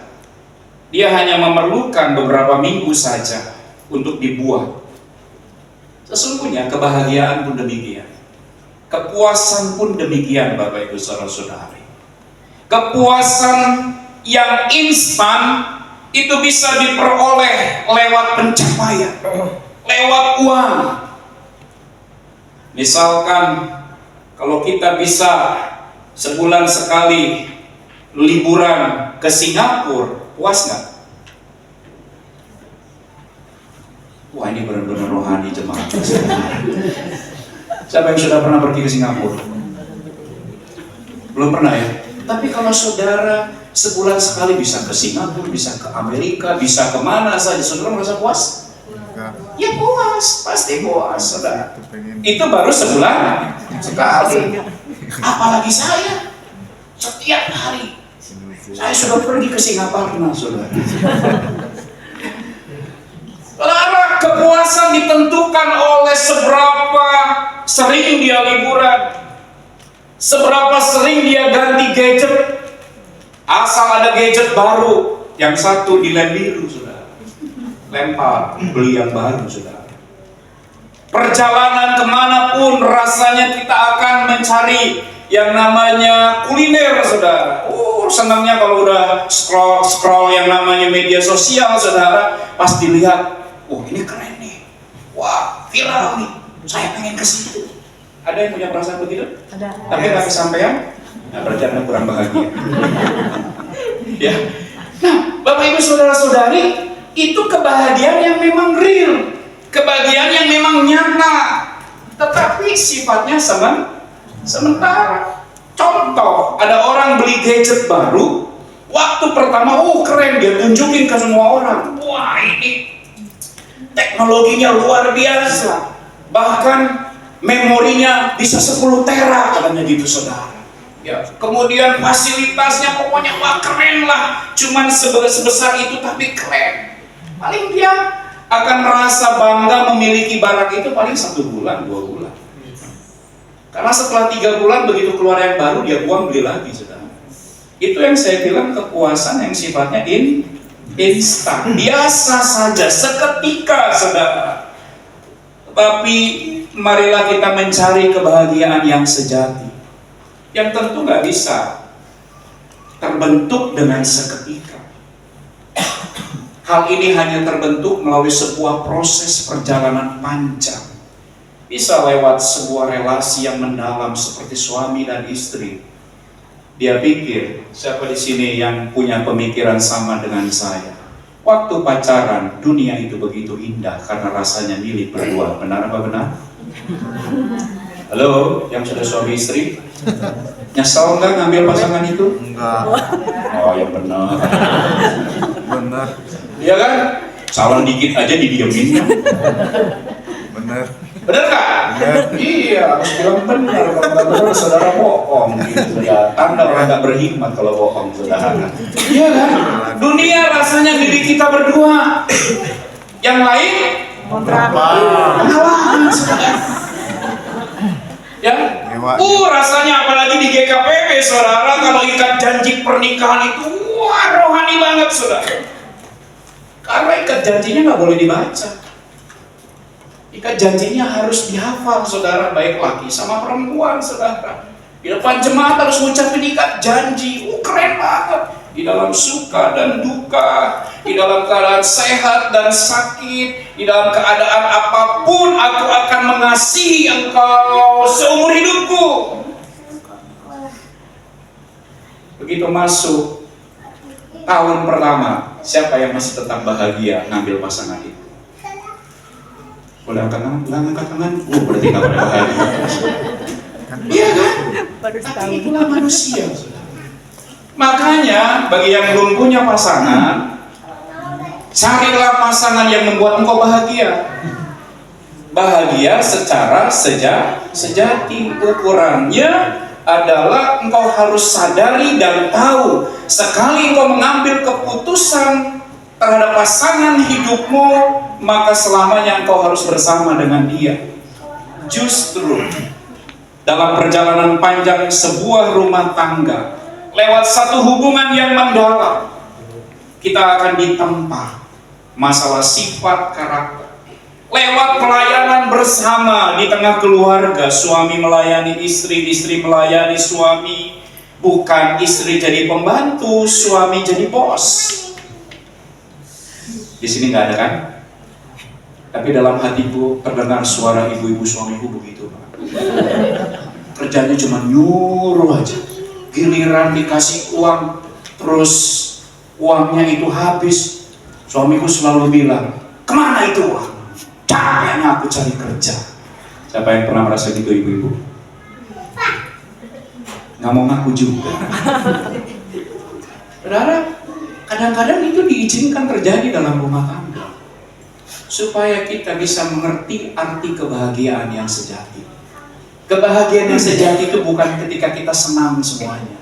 Dia hanya memerlukan beberapa minggu saja untuk dibuat. Sesungguhnya kebahagiaan pun demikian, kepuasan pun demikian, Bapak Ibu Saudara-saudari. Kepuasan yang instan itu bisa diperoleh lewat pencapaian, lewat uang. Misalkan kalau kita bisa sebulan sekali liburan ke Singapura, puas nggak? Wah, ini benar-benar rohani jemaat. Siapa yang sudah pernah pergi ke Singapura? Belum pernah ya? Tapi kalau saudara sebulan sekali bisa ke Singapura, bisa ke Amerika, bisa kemana saja, saudara merasa puas? Ya puas, pasti puas saudara. Itu baru sebulan sekali. Apalagi saya setiap hari. Saya sudah pergi ke Singapura, saudara. Lara kepuasan ditentukan oleh seberapa sering dia liburan, seberapa sering dia ganti gadget. Asal ada gadget baru, yang satu dilem biru, saudara. Lempar, beli yang baru, saudara. Perjalanan kemanapun rasanya kita akan mencari yang namanya kuliner, saudara. Senangnya kalau udah scroll yang namanya media sosial, saudara. Pasti lihat, ini keren nih, wah viral nih, saya pengen ke situ. Ada yang punya perasaan begitu? Ada. Tapi nggak kesampaian? Nah, berarti Anda kurang bahagia. Ya. Nah, Bapak Ibu Saudara-saudari, itu kebahagiaan yang memang real, kebahagiaan yang memang nyata, tetapi sifatnya sementara. Contoh, ada orang beli gadget baru, waktu pertama, keren, dia tunjukin ke semua orang. Wah, ini teknologinya luar biasa, bahkan memorinya bisa 10 tera katanya gitu saudara. Ya, kemudian fasilitasnya pokoknya wah keren lah, cuman sebesar itu tapi keren. Paling dia akan merasa bangga memiliki barang itu paling 1 bulan, 2 bulan. Karena setelah 3 bulan begitu keluar yang baru dia buang beli lagi saudara. Itu yang saya bilang kepuasan yang sifatnya instan, biasa saja, seketika saudara. Tetapi marilah kita mencari kebahagiaan yang sejati, yang tentu nggak bisa terbentuk dengan seketika. Hal ini hanya terbentuk melalui sebuah proses perjalanan panjang. Bisa lewat sebuah relasi yang mendalam seperti suami dan istri. Dia pikir, siapa di sini yang punya pemikiran sama dengan saya? Waktu pacaran, dunia itu begitu indah karena rasanya milik berdua. Benar apa benar? Halo, yang sudah suami istri? Nyesel nggak ngambil pasangan itu? Enggak. Oh, yang benar. Benar. Iya kan? Salah dikit aja didiemin. Benar. Benar nggak? Iya, harus bilang benar. Kalau nggak benar, saudara bohong. Gitu ya. Tanda orang nggak berhikmat kalau bohong, saudara. Iya kan? Dunia rasanya milik kita berdua. Yang lain pengawalan, saudara. Ya, rasanya apalagi di GKPP, saudara, kalau ikat janji pernikahan itu, wah rohani banget, saudara. Karena ikat janjinya nggak boleh dibaca. Ikat janjinya harus dihafal, saudara, baik laki sama perempuan, saudara. Di depan jemaat harus mengucapkan ikat janji, keren banget. Di dalam suka dan duka, di dalam keadaan sehat dan sakit, di dalam keadaan apapun, aku akan mengasihi engkau seumur hidupku. Begitu masuk tahun pertama, siapa yang masih tetap bahagia ngambil pasangan itu? Boleh angkat tangan? Nggak angkat tangan? Berarti nggak pada bahagia. Iya kan? Tapi itulah manusia. Makanya bagi yang belum punya pasangan, carilah pasangan yang membuat engkau bahagia. Bahagia secara sejati. Ukurannya adalah engkau harus sadari dan tahu, sekali engkau mengambil keputusan terhadap pasangan hidupmu, maka selamanya engkau harus bersama dengan dia. Justru dalam perjalanan panjang sebuah rumah tangga, lewat satu hubungan yang mendalam, kita akan ditempa masalah sifat karakter. Lewat pelayanan bersama di tengah keluarga, suami melayani istri, istri melayani suami. Bukan istri jadi pembantu, suami jadi bos. Di sini nggak ada kan? Tapi dalam hatiku terdengar suara ibu-ibu suamiku begitu, Pak. Kerjanya cuma nyuruh aja. Giliran dikasih uang, terus uangnya itu habis. Suamiku selalu bilang, kemana itu uang? Capeknya aku cari kerja. Siapa yang pernah merasa gitu ibu-ibu? Nggak mau ngaku juga. Saudara, kadang-kadang itu diizinkan terjadi dalam rumah tangga supaya kita bisa mengerti arti kebahagiaan yang sejati. Kebahagiaan yang sejati itu bukan ketika kita senang semuanya,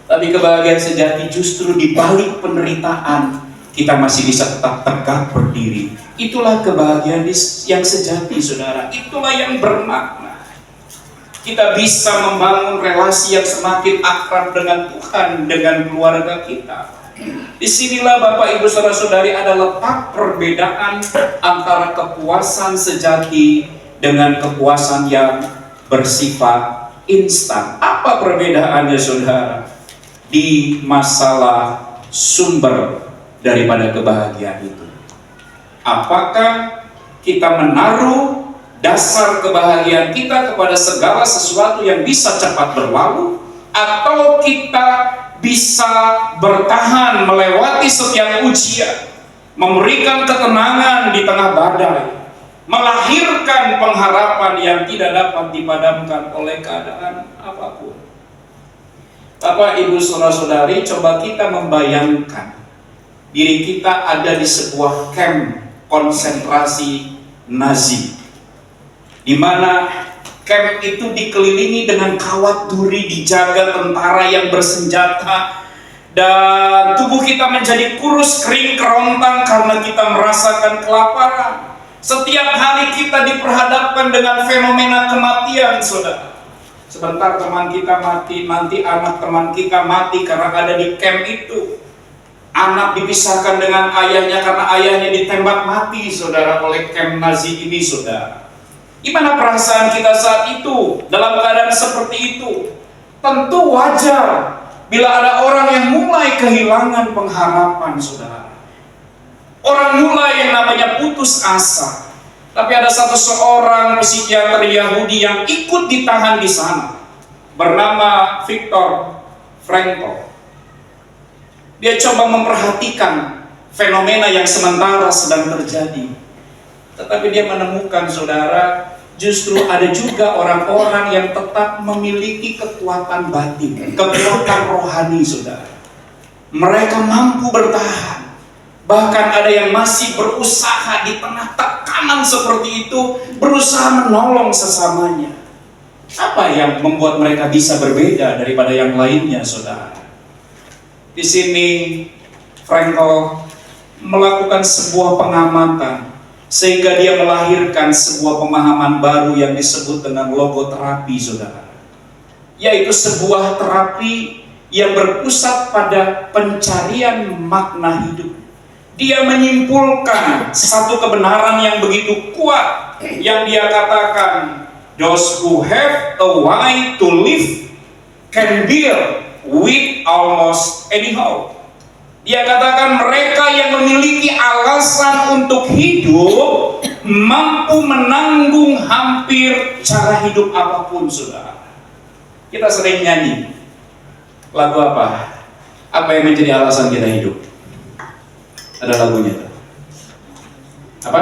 tapi kebahagiaan sejati justru di balik penderitaan kita masih bisa tetap tegak berdiri. Itulah kebahagiaan yang sejati, saudara. Itulah yang bermakna. Kita bisa membangun relasi yang semakin akrab dengan Tuhan, dengan keluarga kita. Disinilah Bapak Ibu Saudara-saudari ada letak perbedaan antara kepuasan sejati dengan kepuasan yang bersifat instan. Apa perbedaannya, saudara? Di masalah sumber daripada kebahagiaan itu. Apakah kita menaruh dasar kebahagiaan kita kepada segala sesuatu yang bisa cepat berlalu, atau kita bisa bertahan melewati setiap ujian, memberikan ketenangan di tengah badai, melahirkan pengharapan yang tidak dapat dipadamkan oleh keadaan apapun. Bapak, Ibu, Saudara-saudari, coba kita membayangkan diri kita ada di sebuah camp konsentrasi Nazi, di mana camp itu dikelilingi dengan kawat duri, dijaga tentara yang bersenjata, dan tubuh kita menjadi kurus, kering, kerontang karena kita merasakan kelaparan. Setiap hari kita diperhadapkan dengan fenomena kematian, saudara. Sebentar teman kita mati, nanti anak teman kita mati karena ada di camp itu. Anak dipisahkan dengan ayahnya karena ayahnya ditembak mati, saudara, oleh camp Nazi ini, saudara. Gimana perasaan kita saat itu dalam keadaan seperti itu? Tentu wajar bila ada orang yang mulai kehilangan pengharapan, saudara. Orang mulai yang namanya putus asa. Tapi ada seorang psikiater Yahudi yang ikut ditahan di sana, bernama Viktor Frankl. Dia coba memperhatikan fenomena yang sementara sedang terjadi. Tetapi dia menemukan, saudara, justru ada juga orang-orang yang tetap memiliki kekuatan batin, kekuatan rohani, saudara. Mereka mampu bertahan. Bahkan ada yang masih berusaha di tengah tekanan seperti itu, berusaha menolong sesamanya. Apa yang membuat mereka bisa berbeda daripada yang lainnya, saudara? Di sini Frankl melakukan sebuah pengamatan sehingga dia melahirkan sebuah pemahaman baru yang disebut dengan logoterapi, saudara. Yaitu sebuah terapi yang berpusat pada pencarian makna hidup. Dia menyimpulkan satu kebenaran yang begitu kuat yang dia katakan, those who have a why to live can bear with almost anyhow. Dia katakan mereka yang memiliki alasan untuk hidup mampu menanggung hampir cara hidup apapun, saudara. Kita sering nyanyi lagu apa? Apa yang menjadi alasan kita hidup? Ada lagunya tuh. Apa?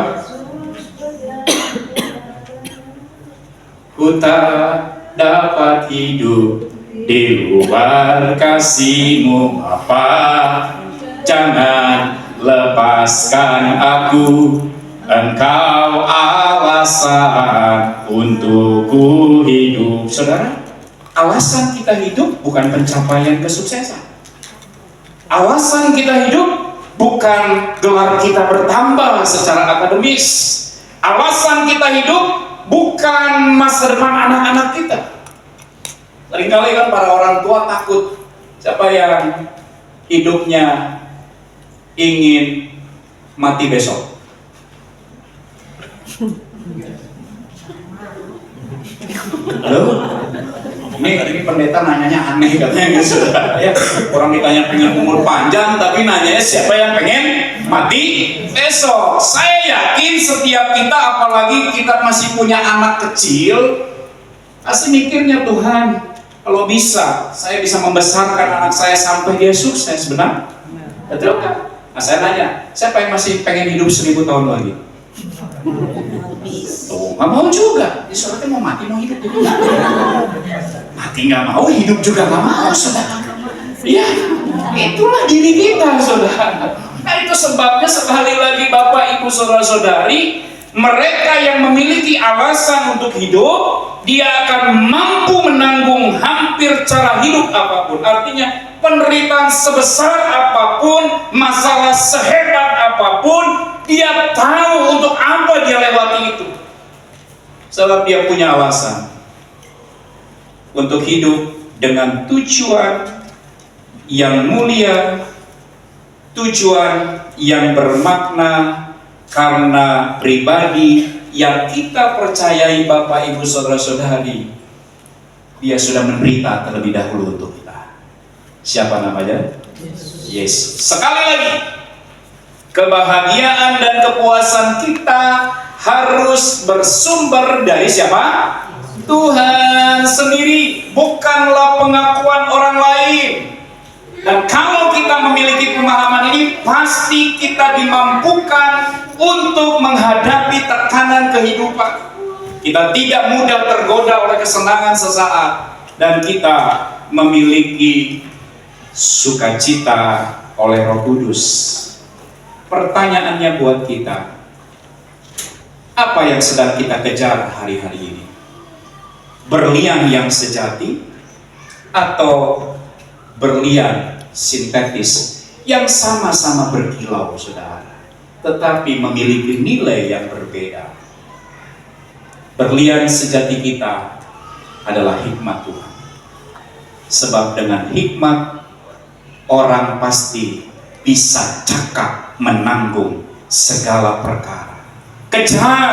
Ku tak dapat hidup di luar kasih-Mu Bapa. Jangan lepaskan aku, Engkau alasan untuk ku hidup. Saudara, alasan kita hidup bukan pencapaian kesuksesan. Alasan kita hidup bukan gelar kita bertambah secara akademis. Alasan kita hidup bukan masa depan anak-anak kita. Seringkali kan para orang tua takut, siapa yang hidupnya ingin mati besok? Halo? Ini pendeta nanyanya aneh katanya gitu. Ya, orang ditanya pengen umur panjang tapi nanyanya siapa yang pengen mati besok. Saya yakin setiap kita, apalagi kita masih punya anak kecil, pasti mikirnya, Tuhan, kalau bisa saya bisa membesarkan anak saya sampai dia sukses. Benar? Betul kan? Nah, saya nanya, siapa yang masih pengen hidup 1000 tahun lagi? Tuh, nggak mau juga. Di suratnya mau mati, mau hidup juga. Mati nggak mau, hidup juga nggak mau, saudara. Ya, itulah diri kita, saudara. Nah, itu sebabnya sekali lagi Bapak, Ibu, saudara-saudari, mereka yang memiliki alasan untuk hidup, dia akan mampu menanggung hampir cara hidup apapun. Artinya, penderitaan sebesar apapun, masalah sehebat apapun, dia tahu untuk apa dia lewati itu. Sebab dia punya alasan untuk hidup dengan tujuan yang mulia, tujuan yang bermakna, karena pribadi yang kita percayai Bapak, Ibu, saudara-saudari, dia sudah menderita terlebih dahulu untuk kita. Siapa namanya? Yesus. Sekali lagi, kebahagiaan dan kepuasan kita harus bersumber dari siapa? Tuhan sendiri, bukanlah pengakuan orang lain. Dan kalau kita memiliki pemahaman ini, pasti kita dimampukan untuk menghadapi tekanan kehidupan. Kita tidak mudah tergoda oleh kesenangan sesaat, dan kita memiliki sukacita oleh Roh Kudus. Pertanyaannya buat kita, apa yang sedang kita kejar hari-hari ini? Berlian yang sejati atau berlian sintetis yang sama-sama berkilau, saudara, tetapi memiliki nilai yang berbeda? Berlian sejati kita adalah hikmat Tuhan. Sebab dengan hikmat, orang pasti bisa cakap menanggung segala perkara. Kejar,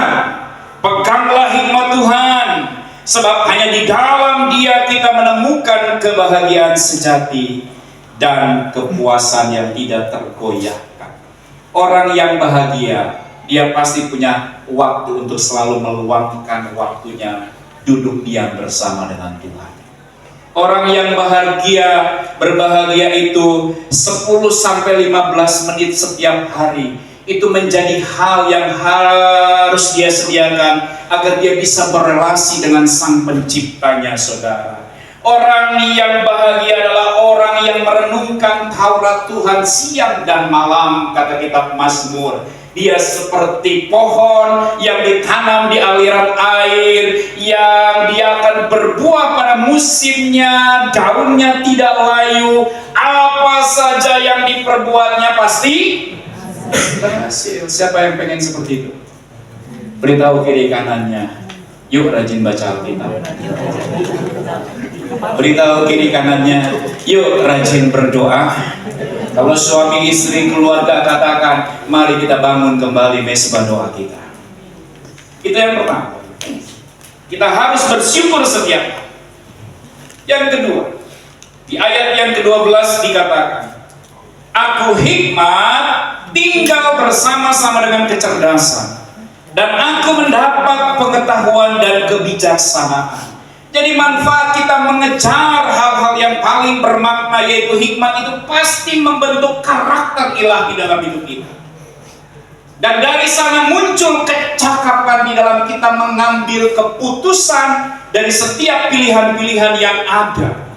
peganglah hikmat Tuhan, sebab hanya di dalam Dia kita menemukan kebahagiaan sejati dan kepuasan yang tidak tergoyahkan. Orang yang bahagia, dia pasti punya waktu untuk selalu meluangkan waktunya duduk diam bersama dengan Tuhan. Orang yang berbahagia itu 10-15 menit setiap hari. Itu menjadi hal yang harus dia sediakan agar dia bisa berelasi dengan Sang Penciptanya, saudara. Orang yang bahagia adalah orang yang merenungkan Taurat Tuhan siang dan malam, kata kitab Mazmur. Dia seperti pohon yang ditanam di aliran air, yang dia akan berbuah pada musimnya, daunnya tidak layu, apa saja yang diperbuatnya pasti berhasil. Siapa yang pengen seperti itu? Beritahu kiri kanannya, yuk rajin baca Alkitab. Beritahu kiri kanannya, yuk rajin berdoa. Kalau suami istri keluarga, katakan, mari kita bangun kembali mesbah doa kita. Itu yang pertama. Kita harus bersyukur setiap hari. Yang kedua, di ayat yang ke-12 dikatakan, aku hikmat tinggal bersama-sama dengan kecerdasan, dan aku mendapat pengetahuan dan kebijaksanaan. Jadi manfaat kita mengejar hal-hal yang paling bermakna, yaitu hikmat, itu pasti membentuk karakter ilahi dalam hidup kita. Dan dari sana muncul kecakapan di dalam kita mengambil keputusan dari setiap pilihan-pilihan yang ada.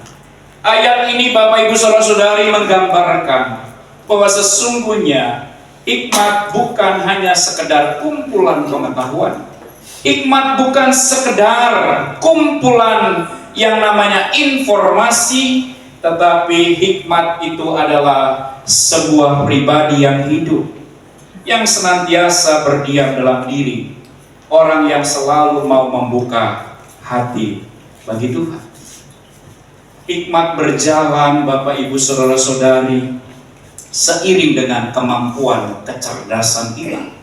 Ayat ini Bapak Ibu Saudara-saudari menggambarkan bahwa sesungguhnya hikmat bukan hanya sekedar kumpulan pengetahuan. Hikmat bukan sekedar kumpulan yang namanya informasi, tetapi hikmat itu adalah sebuah pribadi yang hidup, yang senantiasa berdiam dalam diri, orang yang selalu mau membuka hati bagi Tuhan. Hikmat berjalan Bapak Ibu Saudara-saudari seiring dengan kemampuan kecerdasan kita.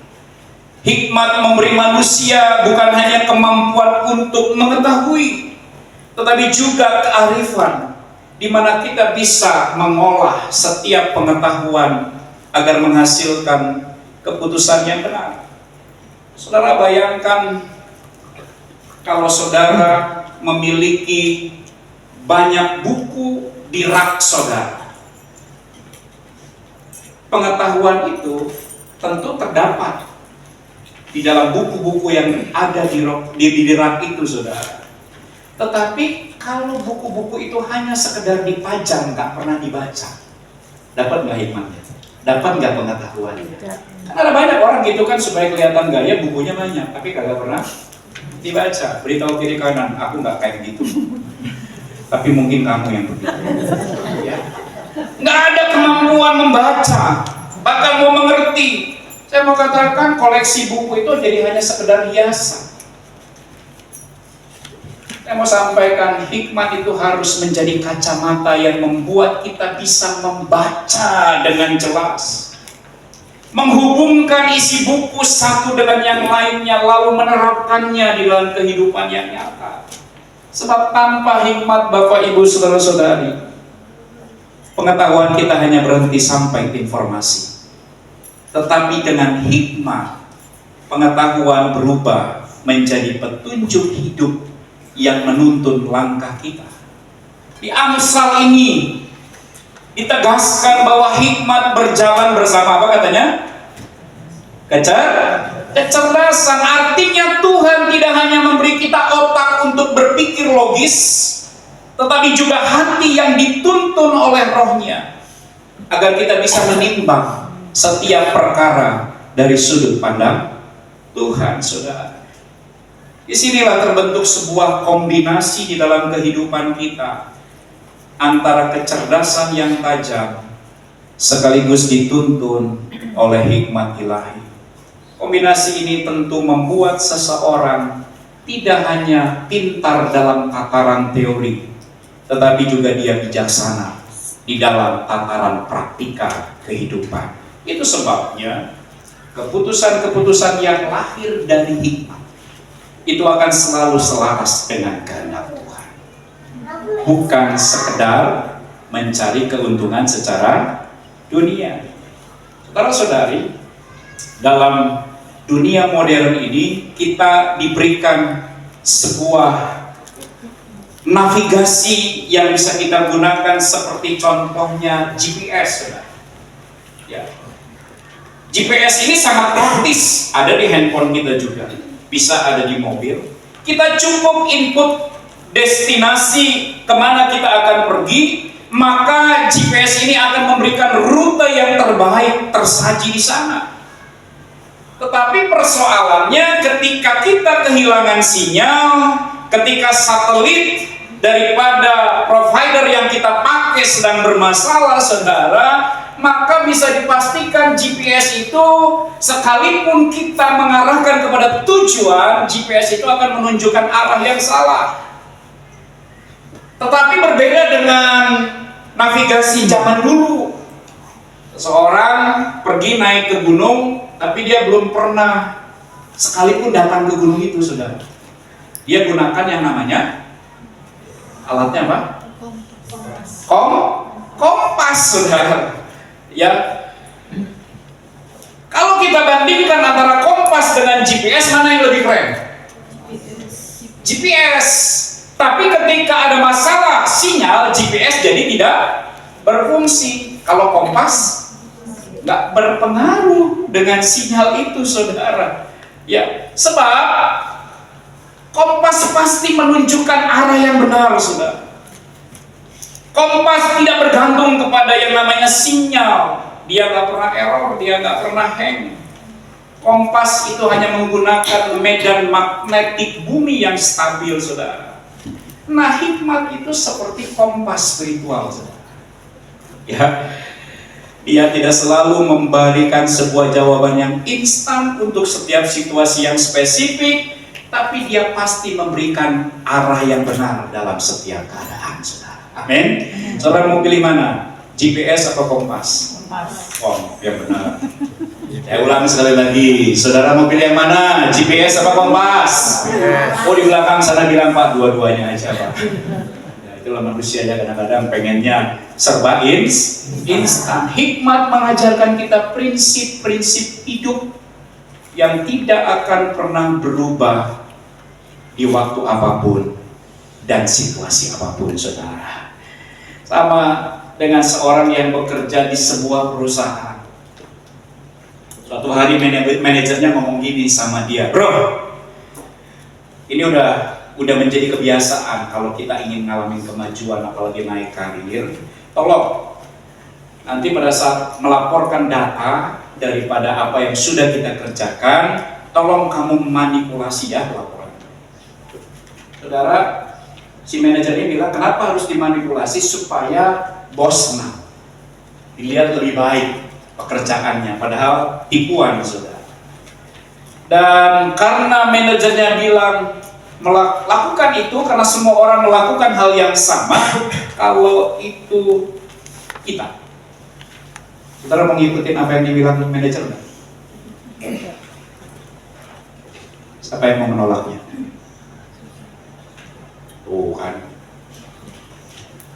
Hikmat memberi manusia bukan hanya kemampuan untuk mengetahui, tetapi juga kearifan, di mana kita bisa mengolah setiap pengetahuan agar menghasilkan keputusan yang benar. Saudara bayangkan kalau saudara memiliki banyak buku di rak saudara. Pengetahuan itu tentu terdapat di dalam buku-buku yang ada di rak itu, saudara. Tetapi kalau buku-buku itu hanya sekedar dipajang, nggak pernah dibaca, dapat nggak hikmatnya? Dapat nggak pengetahuannya? Kan ada banyak orang gitu kan, supaya kelihatan gaya bukunya banyak, tapi kagak pernah dibaca. Beritahu kiri kanan, aku nggak kayak gitu. Tapi mungkin kamu yang begitu. Ya. Nggak ada kemampuan membaca, bahkan mau mengerti. Saya mau katakan koleksi buku itu jadi hanya sekedar hiasan. Saya mau sampaikan hikmat itu harus menjadi kacamata yang membuat kita bisa membaca dengan jelas, menghubungkan isi buku satu dengan yang lainnya, lalu menerapkannya di dalam kehidupan yang nyata. Sebab tanpa hikmat Bapak Ibu Saudara-saudari, pengetahuan kita hanya berhenti sampai informasi. Tetapi dengan hikmat, pengetahuan berubah menjadi petunjuk hidup yang menuntun langkah kita. Di Amsal ini ditegaskan bahwa hikmat berjalan bersama apa katanya? Kecerdasan. Artinya Tuhan tidak hanya memberi kita otak untuk berpikir logis, tetapi juga hati yang dituntun oleh Roh-Nya, agar kita bisa menimbang setiap perkara dari sudut pandang Tuhan, saudara. Disinilah terbentuk sebuah kombinasi di dalam kehidupan kita antara kecerdasan yang tajam sekaligus dituntun oleh hikmat ilahi. Kombinasi ini tentu membuat seseorang tidak hanya pintar dalam tataran teori, tetapi juga dia bijaksana di dalam tataran praktika kehidupan. Itu sebabnya keputusan-keputusan yang lahir dari hikmat itu akan selalu selaras dengan kehendak Tuhan, bukan sekedar mencari keuntungan secara dunia. Saudara-saudari, dalam dunia modern ini kita diberikan sebuah navigasi yang bisa kita gunakan, seperti contohnya GPS, saudara. Ya. GPS ini sangat praktis, ada di handphone kita juga, bisa ada di mobil. Kita cukup input destinasi kemana kita akan pergi, maka GPS ini akan memberikan rute yang terbaik tersaji di sana. Tetapi persoalannya ketika kita kehilangan sinyal, ketika satelit daripada provider yang kita pakai sedang bermasalah, saudara, maka bisa dipastikan GPS itu sekalipun kita mengarahkan kepada tujuan, GPS itu akan menunjukkan arah yang salah. Tetapi berbeda dengan navigasi zaman dulu. Seseorang pergi naik ke gunung, tapi dia belum pernah sekalipun datang ke gunung itu, saudara. Dia gunakan yang namanya alatnya apa? Kompas, saudara. Ya, kalau kita bandingkan antara kompas dengan GPS, mana yang lebih keren? GPS. Tapi ketika ada masalah sinyal, GPS jadi tidak berfungsi. Kalau kompas nggak berpengaruh dengan sinyal itu, saudara. Ya, sebab kompas pasti menunjukkan arah yang benar, saudara. Kompas tidak bergantung kepada yang namanya sinyal. Dia nggak pernah error, dia nggak pernah hang. Kompas itu hanya menggunakan medan magnetik bumi yang stabil, saudara. Nah, hikmat itu seperti kompas spiritual, saudara. Ya, dia tidak selalu memberikan sebuah jawaban yang instan untuk setiap situasi yang spesifik, tapi dia pasti memberikan arah yang benar dalam setiap keadaan, saudara. Amin. Saudara mau pilih mana? GPS atau kompas? Kompas. Oh, yang benar. Saya ulang sekali lagi, saudara mau pilih yang mana? GPS apa kompas? Oh, di belakang sana bilang Pak, dua-duanya aja Pak. Ya, itulah manusia ya, kadang-kadang pengennya serba instan. Hikmat mengajarkan kita prinsip-prinsip hidup yang tidak akan pernah berubah di waktu apapun dan situasi apapun, saudara. Sama dengan seorang yang bekerja di sebuah perusahaan. Suatu hari manajernya ngomong gini sama dia, bro, ini udah menjadi kebiasaan kalau kita ingin ngalamin kemajuan, apalagi naik karir, tolong nanti pada saat melaporkan data daripada apa yang sudah kita kerjakan, tolong kamu manipulasi ya laporan. Saudara, si manajernya bilang, kenapa harus dimanipulasi? Supaya bos senang, dilihat lebih baik pekerjaannya, padahal tipuan, saudara. Dan karena manajernya bilang melakukan itu karena semua orang melakukan hal yang sama, kalau itu kita, saudara mau ngikutin apa yang dibilang manajer enggak? Siapa yang mau menolaknya? Tuh kan,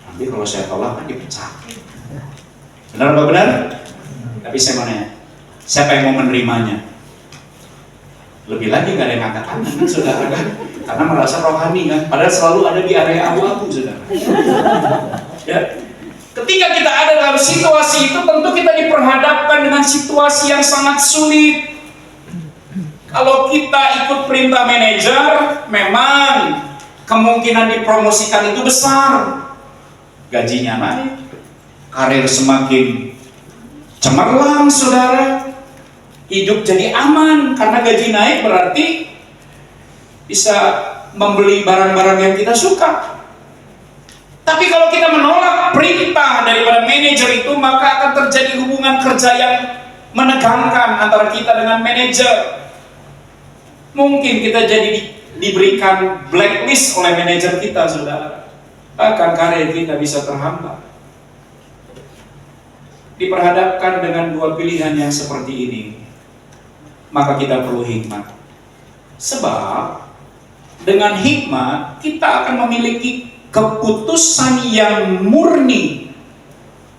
nanti kalau saya tolak kan dipecat. Benar apa benar? Tapi saya mau nanya, siapa yang mau menerimanya? Lebih lagi nggak ada yang angkat tangan, kan, saudara kan? Karena merasa rohani kan, padahal selalu ada di area abu-abu, saudara. Ya. Ketika kita ada dalam situasi itu, tentu kita diperhadapkan dengan situasi yang sangat sulit. Kalau kita ikut perintah manajer, memang kemungkinan dipromosikan itu besar, gajinya naik, karir semakin cemerlang, saudara. Hidup jadi aman karena gaji naik, berarti bisa membeli barang-barang yang kita suka. Tapi kalau kita menolak perintah daripada manajer itu, maka akan terjadi hubungan kerja yang menegangkan antara kita dengan manajer. Mungkin kita jadi diberikan blacklist oleh manajer kita, saudara. Bahkan karir kita bisa terhambat. Diperhadapkan dengan dua pilihan yang seperti ini, maka kita perlu hikmat. Sebab dengan hikmat kita akan memiliki keputusan yang murni.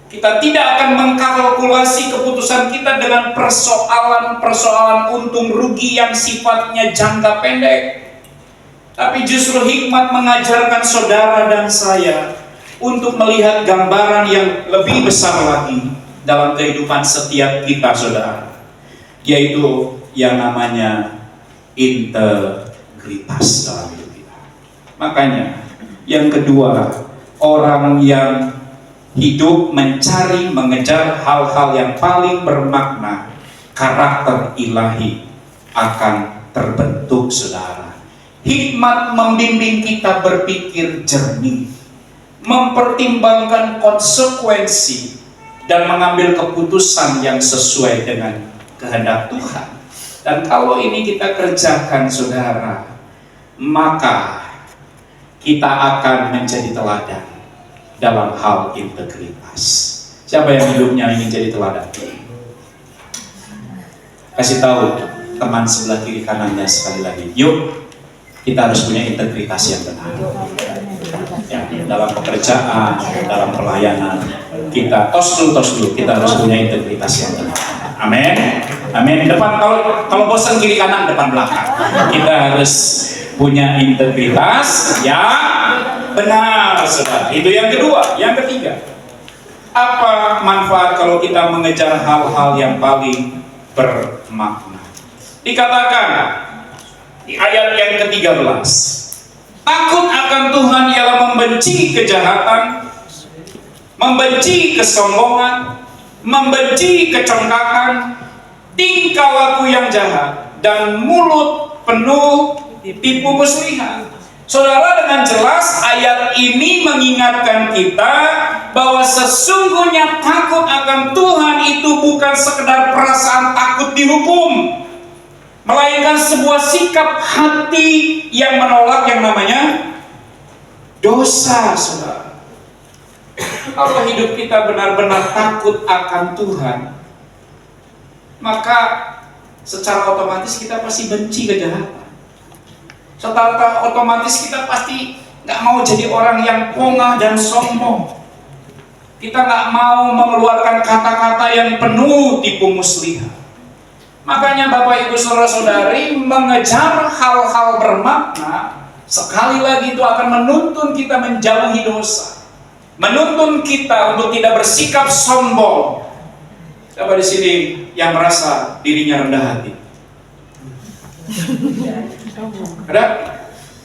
Kita tidak akan mengkalkulasi keputusan kita dengan persoalan-persoalan untung rugi yang sifatnya jangka pendek. Tapi justru hikmat mengajarkan saudara dan saya untuk melihat gambaran yang lebih besar lagi dalam kehidupan setiap kita, saudara, yaitu yang namanya integritas dalam hidup kita. Makanya yang kedua, orang yang hidup mencari, mengejar hal-hal yang paling bermakna, karakter ilahi akan terbentuk, saudara. Hikmat membimbing kita berpikir jernih, mempertimbangkan konsekuensi, dan mengambil keputusan yang sesuai dengan kehendak Tuhan. Dan kalau ini kita kerjakan, saudara, maka kita akan menjadi teladan dalam hal integritas. Siapa yang hidupnya ingin jadi teladan? Kasih tahu teman sebelah kiri kanannya sekali lagi. Yuk, kita harus punya integritas yang benar. Ya, dalam pekerjaan, dalam pelayanan, kita tos dulu, kita harus punya integritas yang benar. Amin, amin. Depan, kalau bosan kiri kanan, depan belakang. Kita harus punya integritas yang benar, saudara. Itu yang kedua. Yang ketiga, Apa manfaat kalau kita mengejar hal-hal yang paling bermakna? Dikatakan di ayat yang ke-13, takut akan Tuhan ialah membenci kejahatan, membenci kesombongan, membenci kecongkakan, tingkah laku yang jahat, dan mulut penuh tipu muslihat. Saudara, dengan jelas ayat ini mengingatkan kita bahwa sesungguhnya takut akan Tuhan itu bukan sekedar perasaan takut dihukum, melainkan sebuah sikap hati yang menolak yang namanya dosa, saudara. Kalau hidup kita benar-benar takut akan Tuhan, maka secara otomatis kita pasti benci kejahatan. Secara otomatis kita pasti nggak mau jadi orang yang pongah dan sombong. Kita nggak mau mengeluarkan kata-kata yang penuh tipu muslihat. Makanya Bapak Ibu Saudara-saudari, mengejar hal-hal bermakna sekali lagi itu akan menuntun kita menjauhi dosa, menuntun kita untuk tidak bersikap sombong. Siapa di sini yang merasa dirinya rendah hati? Ada?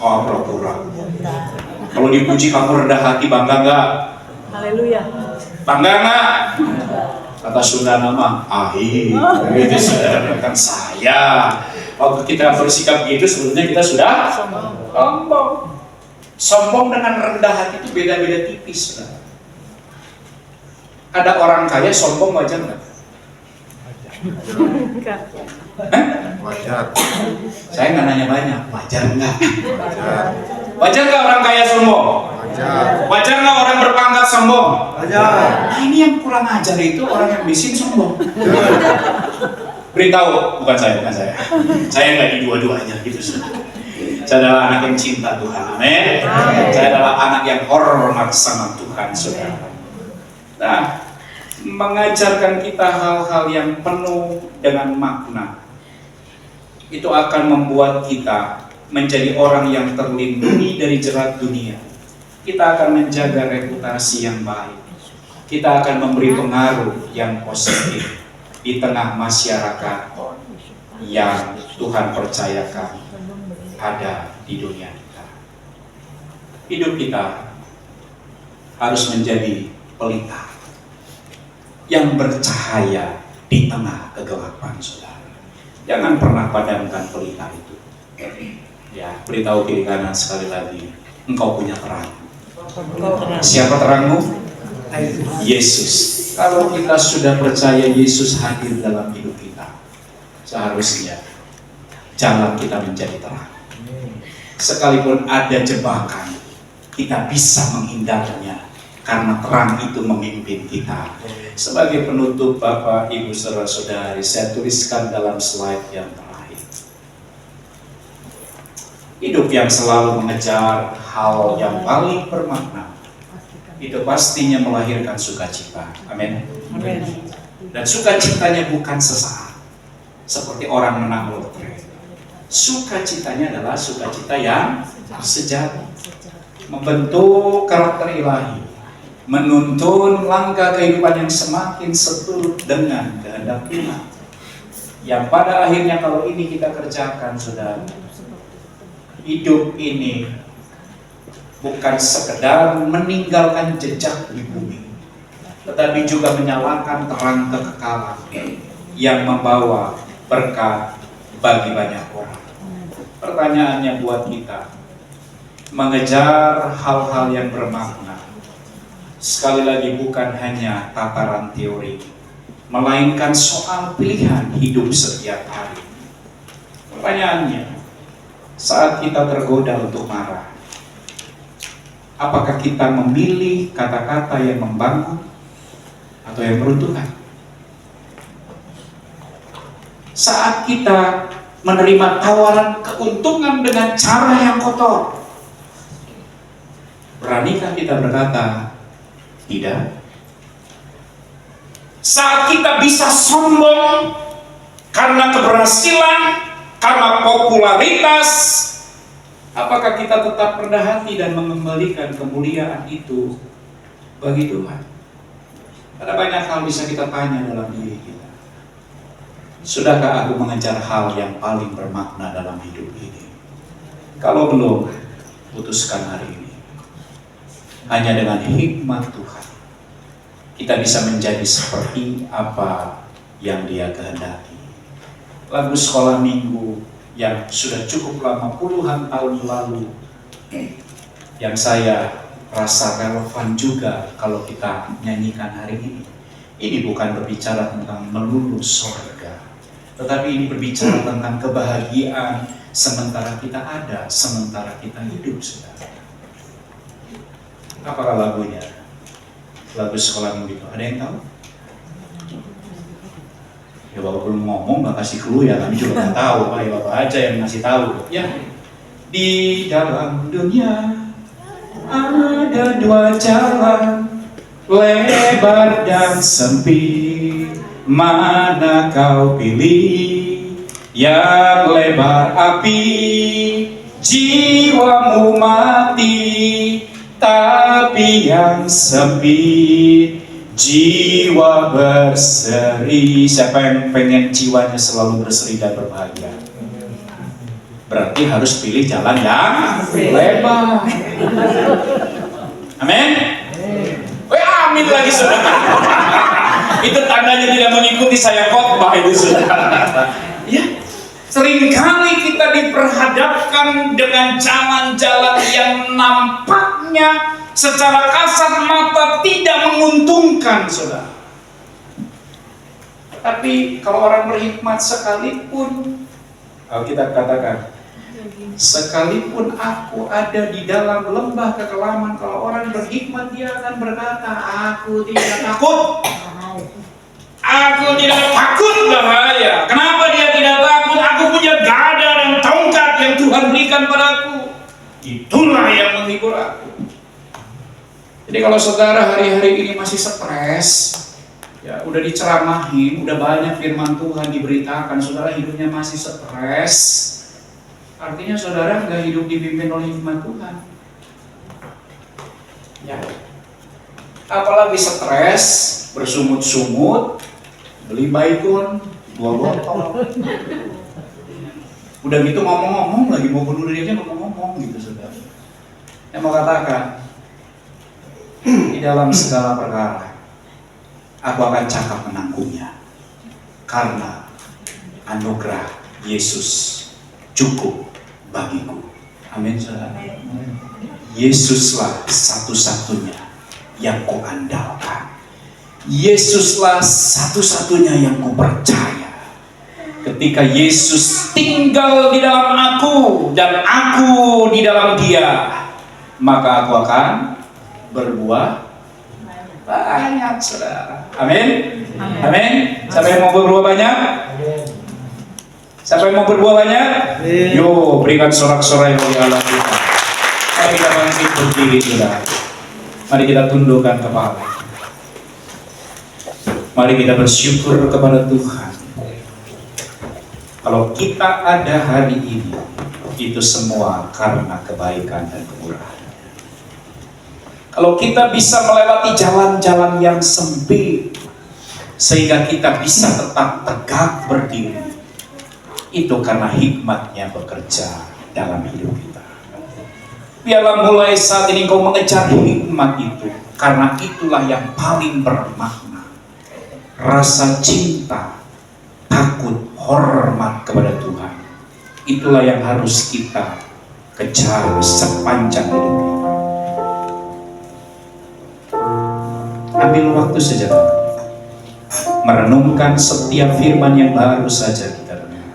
Oh, pura-pura. Kalau dipuji kamu rendah hati, bangga nggak? Haleluya. Bangga nggak? Kata Sunda nama, ahi. Itu sudah kan saya. Waktu kita bersikap gitu, sebetulnya kita sudah sombong. Sombong dengan rendah hati itu beda-beda tipis. Saudara. Ada orang kaya sombong wajar nggak? Wajar. Saya nggak nanya banyak, wajar nggak? Wajar. Wajar nggak orang kaya sombong? Wajar. Wajar nggak orang berpangkat sombong? Wajar. Nah, ini yang kurang ajar itu orang yang miskin sombong. Beritahu, bukan saya. Saya nggak di dua-duanya gitu. Saya adalah anak yang cinta Tuhan, amin. Saya adalah anak yang hormat sama Tuhan, saudara. Nah, mengajarkan kita hal-hal yang penuh dengan makna, itu akan membuat kita menjadi orang yang terlindungi dari jerat dunia. Kita akan menjaga reputasi yang baik. Kita akan memberi pengaruh yang positif di tengah masyarakat yang Tuhan percayakan ada di dunia kita. Hidup kita harus menjadi pelita yang bercahaya di tengah kegelapan, saudara. Jangan pernah padamkan pelita itu. Ya, beritahu kiri kanan sekali lagi, engkau punya terang. Siapa terangmu? Yesus. Kalau kita sudah percaya Yesus hadir dalam hidup kita, seharusnya jalan kita menjadi terang. Sekalipun ada jebakan, kita bisa menghindarinya karena terang itu memimpin kita. Sebagai penutup, Bapak, Ibu, Saudara-saudari, saya tuliskan dalam slide yang terakhir. Hidup yang selalu mengejar hal yang paling bermakna, itu pastinya melahirkan sukacita. Amin. Dan sukacitanya bukan sesaat, seperti orang menang lotre. Sukacitanya adalah sukacita yang sejati, membentuk karakter ilahi, menuntun langkah kehidupan yang semakin seturut dengan kehendak Tuhan. Yang pada akhirnya kalau ini kita kerjakan, saudara, hidup ini bukan sekedar meninggalkan jejak di bumi, tetapi juga menyalakan terang kekekalan yang membawa berkat bagi banyak orang. Pertanyaannya buat kita, mengejar hal-hal yang bermakna, sekali lagi bukan hanya tataran teori, melainkan soal pilihan hidup setiap hari. Pertanyaannya, saat kita tergoda untuk marah, apakah kita memilih kata-kata yang membangun atau yang meruntuhkan? Saat kita menerima tawaran keuntungan dengan cara yang kotor, beranikah kita berkata tidak? Saat kita bisa sombong karena keberhasilan, karena popularitas, apakah kita tetap rendah hati dan mengembalikan kemuliaan itu bagi Tuhan? Ada banyak hal bisa kita tanya dalam diri kita. Sudahkah aku mengejar hal yang paling bermakna dalam hidup ini? Kalau belum, putuskan hari ini. Hanya dengan hikmat Tuhan, kita bisa menjadi seperti apa yang Dia kehendaki. Lagu sekolah minggu yang sudah cukup lama, puluhan tahun lalu, yang saya rasa relevan juga kalau kita nyanyikan hari ini. Ini bukan berbicara tentang melulu surga, tetapi ini berbicara tentang kebahagiaan sementara kita ada, sementara kita hidup, saudara. Apakah lagunya? Lagu sekolah minggu itu, ada yang tahu? Ya Bapak belum ngomong, nggak kasih clue ya, kami juga nggak tahu. Pak, ya Bapak aja yang ngasih tahu. Ya, di dalam dunia ada dua jalan, lebar dan sempit. Mana kau pilih? Yang lebar api, jiwamu mati. Tapi yang sempit, jiwa berseri. Siapa yang pengen jiwanya selalu berseri dan berbahagia? Berarti harus pilih jalan yang lebar. Amin. Amin lagi saudara. Itu tandanya tidak mengikuti saya khotbah itu saudara. Ya, seringkali kita diperhadapkan dengan jalan-jalan yang nampaknya secara kasat mata tidak menguntungkan saudara. Tapi kalau orang berhikmat sekalipun, kalau kita katakan, sekalipun aku ada di dalam lembah kekelaman, kalau orang berhikmat dia akan berkata, aku tidak takut. Aku tidak takut bahaya. Kenapa dia tidak takut? Aku punya gada dan tongkat yang Tuhan berikan padaku. Itulah yang menghibur aku. Jadi kalau saudara hari-hari ini masih stres, ya udah diceramahin, udah banyak firman Tuhan diberitakan, saudara hidupnya masih stres, artinya saudara nggak hidup dipimpin oleh hikmat Tuhan. Ya. Apalagi stres, bersumut-sumut, beli baygon, 2 botol. Udah gitu ngomong-ngomong, lagi mau bunuh diri aja ngomong-ngomong gitu saudara. Saya mau katakan, di dalam segala perkara, aku akan cakap menanggungnya. Karena anugerah Yesus cukup bagiku. Amin saudara. Yesuslah satu-satunya yang ku andalkan. Yesuslah satu-satunya yang ku percaya. Ketika Yesus tinggal di dalam aku dan aku di dalam Dia, maka aku akan berbuah banyak saudara. Amin. Amin. Siapa yang mau berbuah banyak? Siapa yang mau berbuah banyak? Yo, berikan sorak-sorai bagi Allah kita. Mari kita bangkit berdiri saudara. Mari kita tundukkan kepala. Mari kita bersyukur kepada Tuhan. Kalau kita ada hari ini, itu semua karena kebaikan dan kemurahan. Kalau kita bisa melewati jalan-jalan yang sempit, sehingga kita bisa tetap tegak berdiri, itu karena hikmat-Nya bekerja dalam hidup kita. Biarlah mulai saat ini kau mengejar hikmat itu, karena itulah yang paling bermakna. Rasa cinta, takut, hormat kepada Tuhan, itulah yang harus kita kejar sepanjang hidup kita. Ambil waktu sejenak, merenungkan setiap firman yang baru saja kita dengar.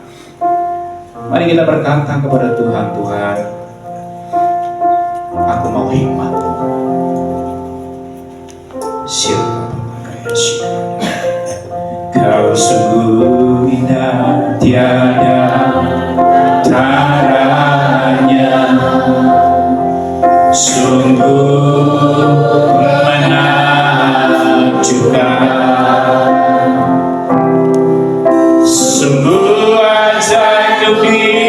Mari kita berkata kepada Tuhan, Tuhan, aku mau hikmat. Kau sungguh indah, tiada taranya, sungguh menakjubkan, sungguh ajaib dimengerti,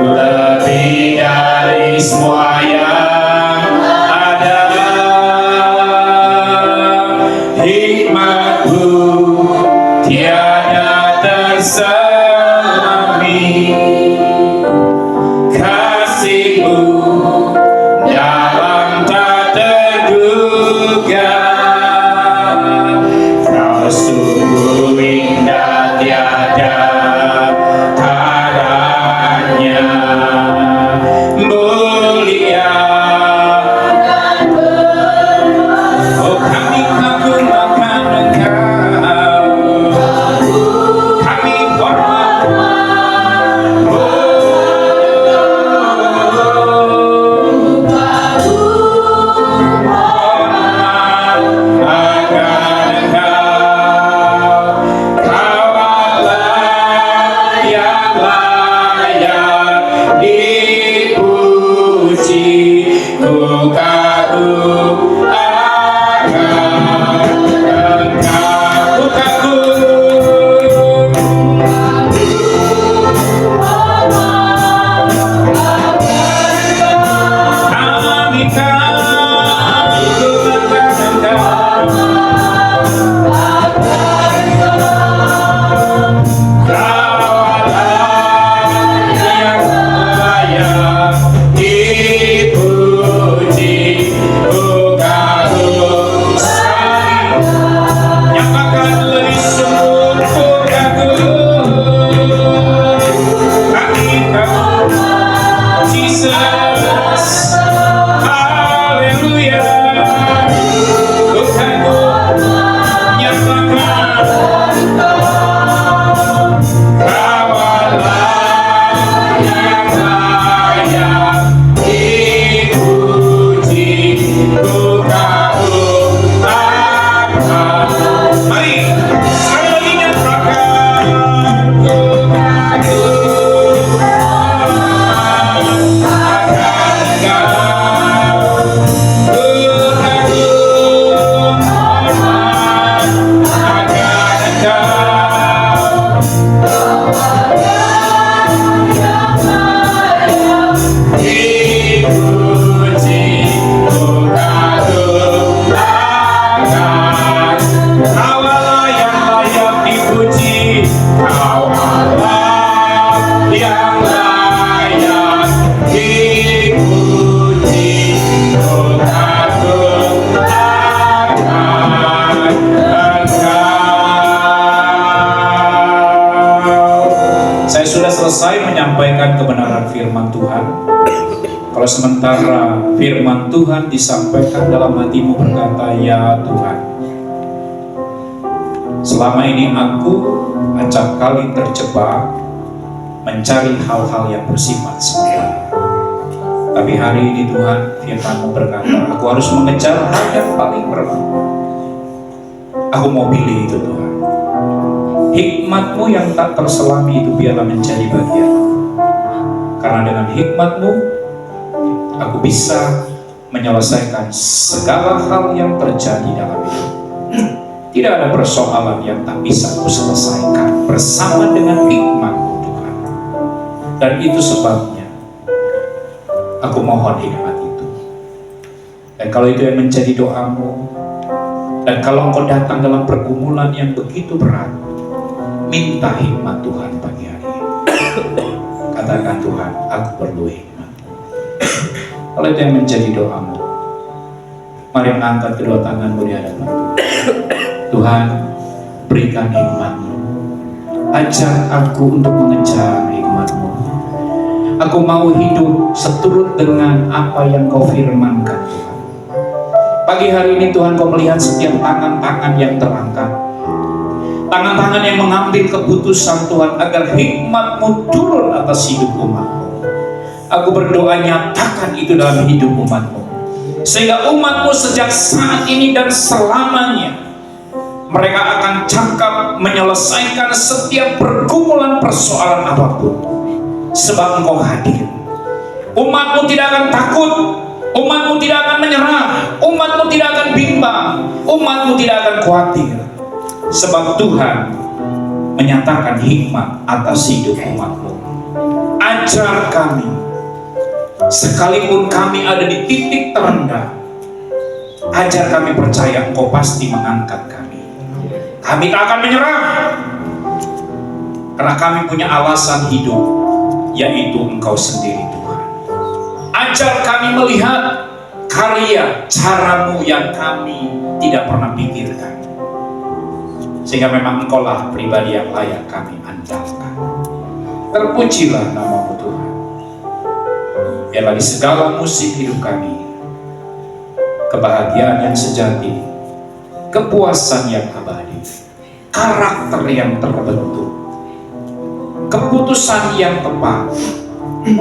lebih dari semua yang ku kagum akan Engkau, ku kagum. Kami kagum akan selesai menyampaikan kebenaran firman Tuhan. Kalau sementara firman Tuhan disampaikan dalam hatimu berkata, ya Tuhan, selama ini aku acap kali terjebak mencari hal-hal yang bersifat sementara. Tapi hari ini Tuhan, firman-Mu berkata, aku harus mengejar hal yang paling bermakna. Aku mau pilih itu Tuhan. Hikmat-Mu yang tak terselami itu biarlah menjadi bagian. Karena dengan hikmat-Mu aku bisa menyelesaikan segala hal yang terjadi dalam hidup. Tidak ada persoalan yang tak bisa aku selesaikan bersama dengan hikmat-Mu Tuhan. Dan itu sebabnya aku mohon hikmat itu. Dan kalau itu yang menjadi doamu, dan kalau engkau datang dalam pergumulan yang begitu berat, minta hikmat Tuhan pagi hari ini. Katakan, Tuhan, aku perlu hikmat. Kalau itu yang menjadi doamu, mari mengangkat kedua tanganmu di hadapan Tuhan. Tuhan, berikan hikmat-Mu. Ajar aku untuk mengejar hikmat-Mu. Aku mau hidup seturut dengan apa yang Kau firmankan, Tuhan. Pagi hari ini Tuhan, Kau melihat setiap tangan-tangan yang terangkat, tangan-tangan yang mengambil keputusan Tuhan agar hikmat-Mu turun atas hidup umat-Mu. Aku berdoa, nyatakan itu dalam hidup umat-Mu, sehingga umat-Mu sejak saat ini dan selamanya mereka akan cakap menyelesaikan setiap pergumulan persoalan apapun, sebab Engkau hadir. Umat-Mu tidak akan takut, umat-Mu tidak akan menyerah, umat-Mu tidak akan bimbang, umat-Mu tidak akan khawatir, sebab Tuhan menyatakan hikmat atas hidup umat-Mu. Ajar kami, sekalipun kami ada di titik terendah, ajar kami percaya Engkau pasti mengangkat kami. Kami tak akan menyerah, karena kami punya alasan hidup, yaitu Engkau sendiri Tuhan. Ajar kami melihat karya cara-Mu yang kami tidak pernah pikirkan, sehingga memang Engkaulah pribadi yang layak kami andalkan. Terpujilah nama-Mu Tuhan. Biarlah di segala musim hidup kami, kebahagiaan yang sejati, kepuasan yang abadi, karakter yang terbentuk, keputusan yang tepat,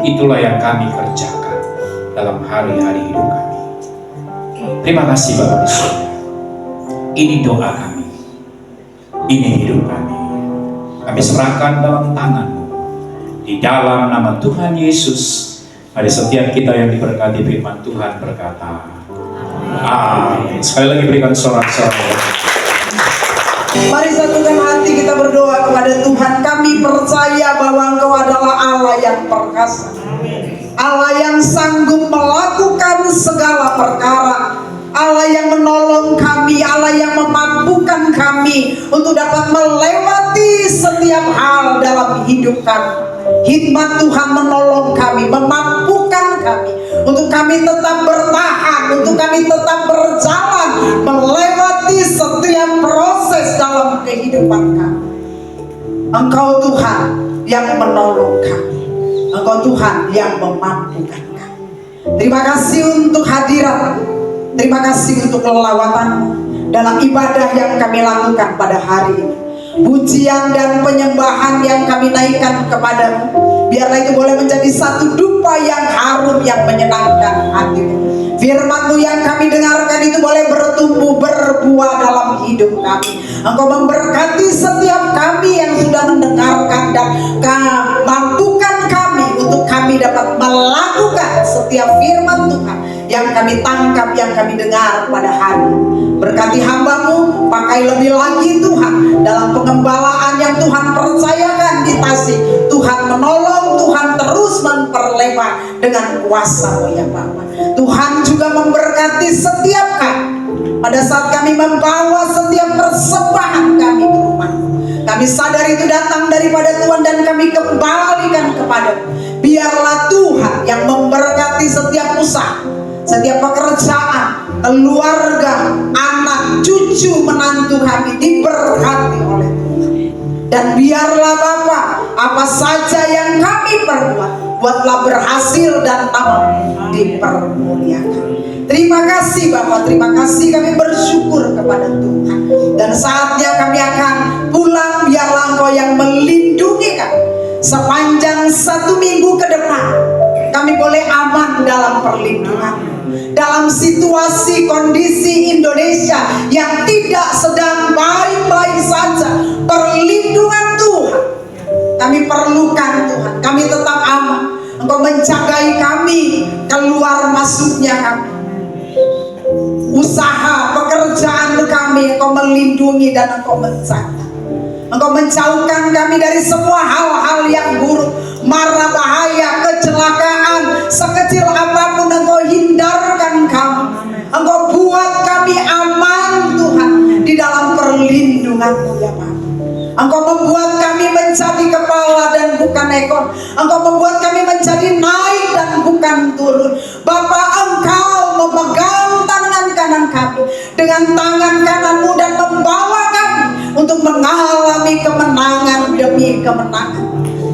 itulah yang kami kerjakan dalam hari-hari hidup kami. Terima kasih Bapa di surga. Ini doa kami, ini hidup kami. Kami serahkan dalam tangan-Mu. Di dalam nama Tuhan Yesus Hari setiap kita yang diberkati firman Tuhan berkata, amin. Sekali lagi berikan sorak-sorai. Mari satukan hati kita berdoa kepada Tuhan. Kami percaya bahwa Engkau adalah Allah yang perkasa, Allah yang sanggup melakukan segala perkara, Allah yang menolong kami, Allah yang memampukan kami untuk dapat melewati setiap hal dalam hidup kami. Hikmat Tuhan menolong kami, memampukan kami untuk kami tetap bertahan, untuk kami tetap berjalan melewati setiap proses dalam kehidupan kami. Engkau Tuhan yang menolong kami, Engkau Tuhan yang memampukan kami. Terima kasih untuk hadirat, terima kasih untuk lelawatanmu dalam ibadah yang kami lakukan pada hari ini. Pujian dan penyembahan yang kami naikkan kepadamu, biarlah itu boleh menjadi satu dupa yang harum yang menyenangkan hatimu. Firman-Mu yang kami dengarkan itu boleh bertumbuh berbuah dalam hidup kami. Engkau memberkati setiap kami yang sudah mendengarkan dan mampukan kami untuk kami dapat melakukan setiap firman Tuhan yang kami tangkap, yang kami dengar pada hari ini. Berkati hamba-Mu, pakai lebih lagi Tuhan dalam pengembalaan yang Tuhan percayakan di Tasik. Tuhan menolong, Tuhan terus memperlebar dengan kuasa-Mu ya Bapa. Tuhan juga memberkati setiap kami pada saat kami membawa setiap persembahan kami ke rumah. Kami sadar itu datang daripada Tuhan dan kami kembalikan kepada-Mu. Biarlah Tuhan yang memberkati setiap usaha, setiap pekerjaan, keluarga, anak, cucu, menantu kami diberkati oleh Tuhan. Dan biarlah Bapa, apa saja yang kami perbuat, buatlah berhasil dan nama-Mu dipermuliakan. Terima kasih Bapa, terima kasih, kami bersyukur kepada Tuhan. Dan saatnya kami akan pulang, biarlah Engkau yang melindungi kami sepanjang 1 minggu ke depan. Kami boleh aman dalam perlindungan. Dalam situasi kondisi Indonesia yang tidak sedang baik-baik saja, perlindungan Tuhan kami perlukan Tuhan. Kami tetap aman, Engkau menjagai kami keluar masuknya kami, usaha pekerjaan kami Engkau melindungi dan Engkau menjaga. Engkau menjauhkan kami dari semua hal-hal yang buruk, mara bahaya, kecelakaan, sekecil apapun Engkau hindarkan kami. Engkau buat kami aman Tuhan di dalam perlindungan-Mu ya Bapa. Engkau membuat kami menjadi kepala dan bukan ekor. Engkau membuat kami menjadi naik dan bukan turun. Bapa, Engkau memegang tangan kanan kami dengan tangan kanan-Mu dan membawa kami untuk mengalami kemenangan demi kemenangan.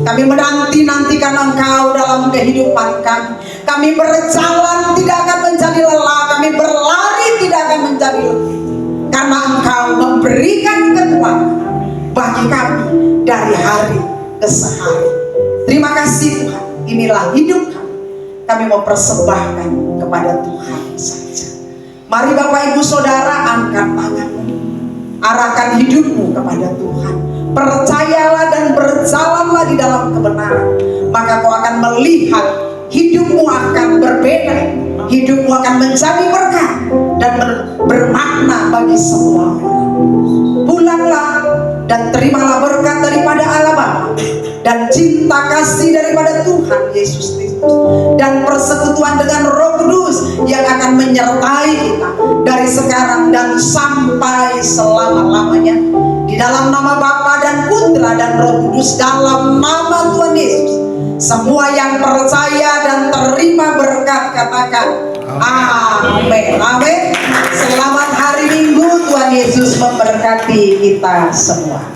Kami menanti-nantikan Engkau dalam kehidupan kami. Kami berjalan tidak akan menjadi lelah, kami berlari tidak akan menjadi letih, karena Engkau memberikan kekuatan bagi kami dari hari ke hari. Terima kasih Tuhan, inilah hidup kami. Kami mau persembahkan kepada Tuhan saja. Mari Bapak Ibu Saudara, angkat tanganmu, arahkan hidupmu kepada Tuhan. Percayalah dan berjalanlah di dalam kebenaran, maka kau akan melihat hidupmu akan berbeda. Hidupmu akan menjadi berkah dan bermakna bagi semua orang. Pulanglah dan terimalah berkat daripada Allah Bapa dan cinta kasih daripada Tuhan Yesus Kristus dan persekutuan dengan Roh Kudus yang akan menyertai kita dari sekarang dan sampai selama-lamanya. Di dalam nama Bapa dan Putra dan Roh Kudus, dalam nama Tuhan Yesus, semua yang percaya dan terima berkat katakan amin. Amin. Selamat hari Minggu, Tuhan Yesus memberkati kita semua.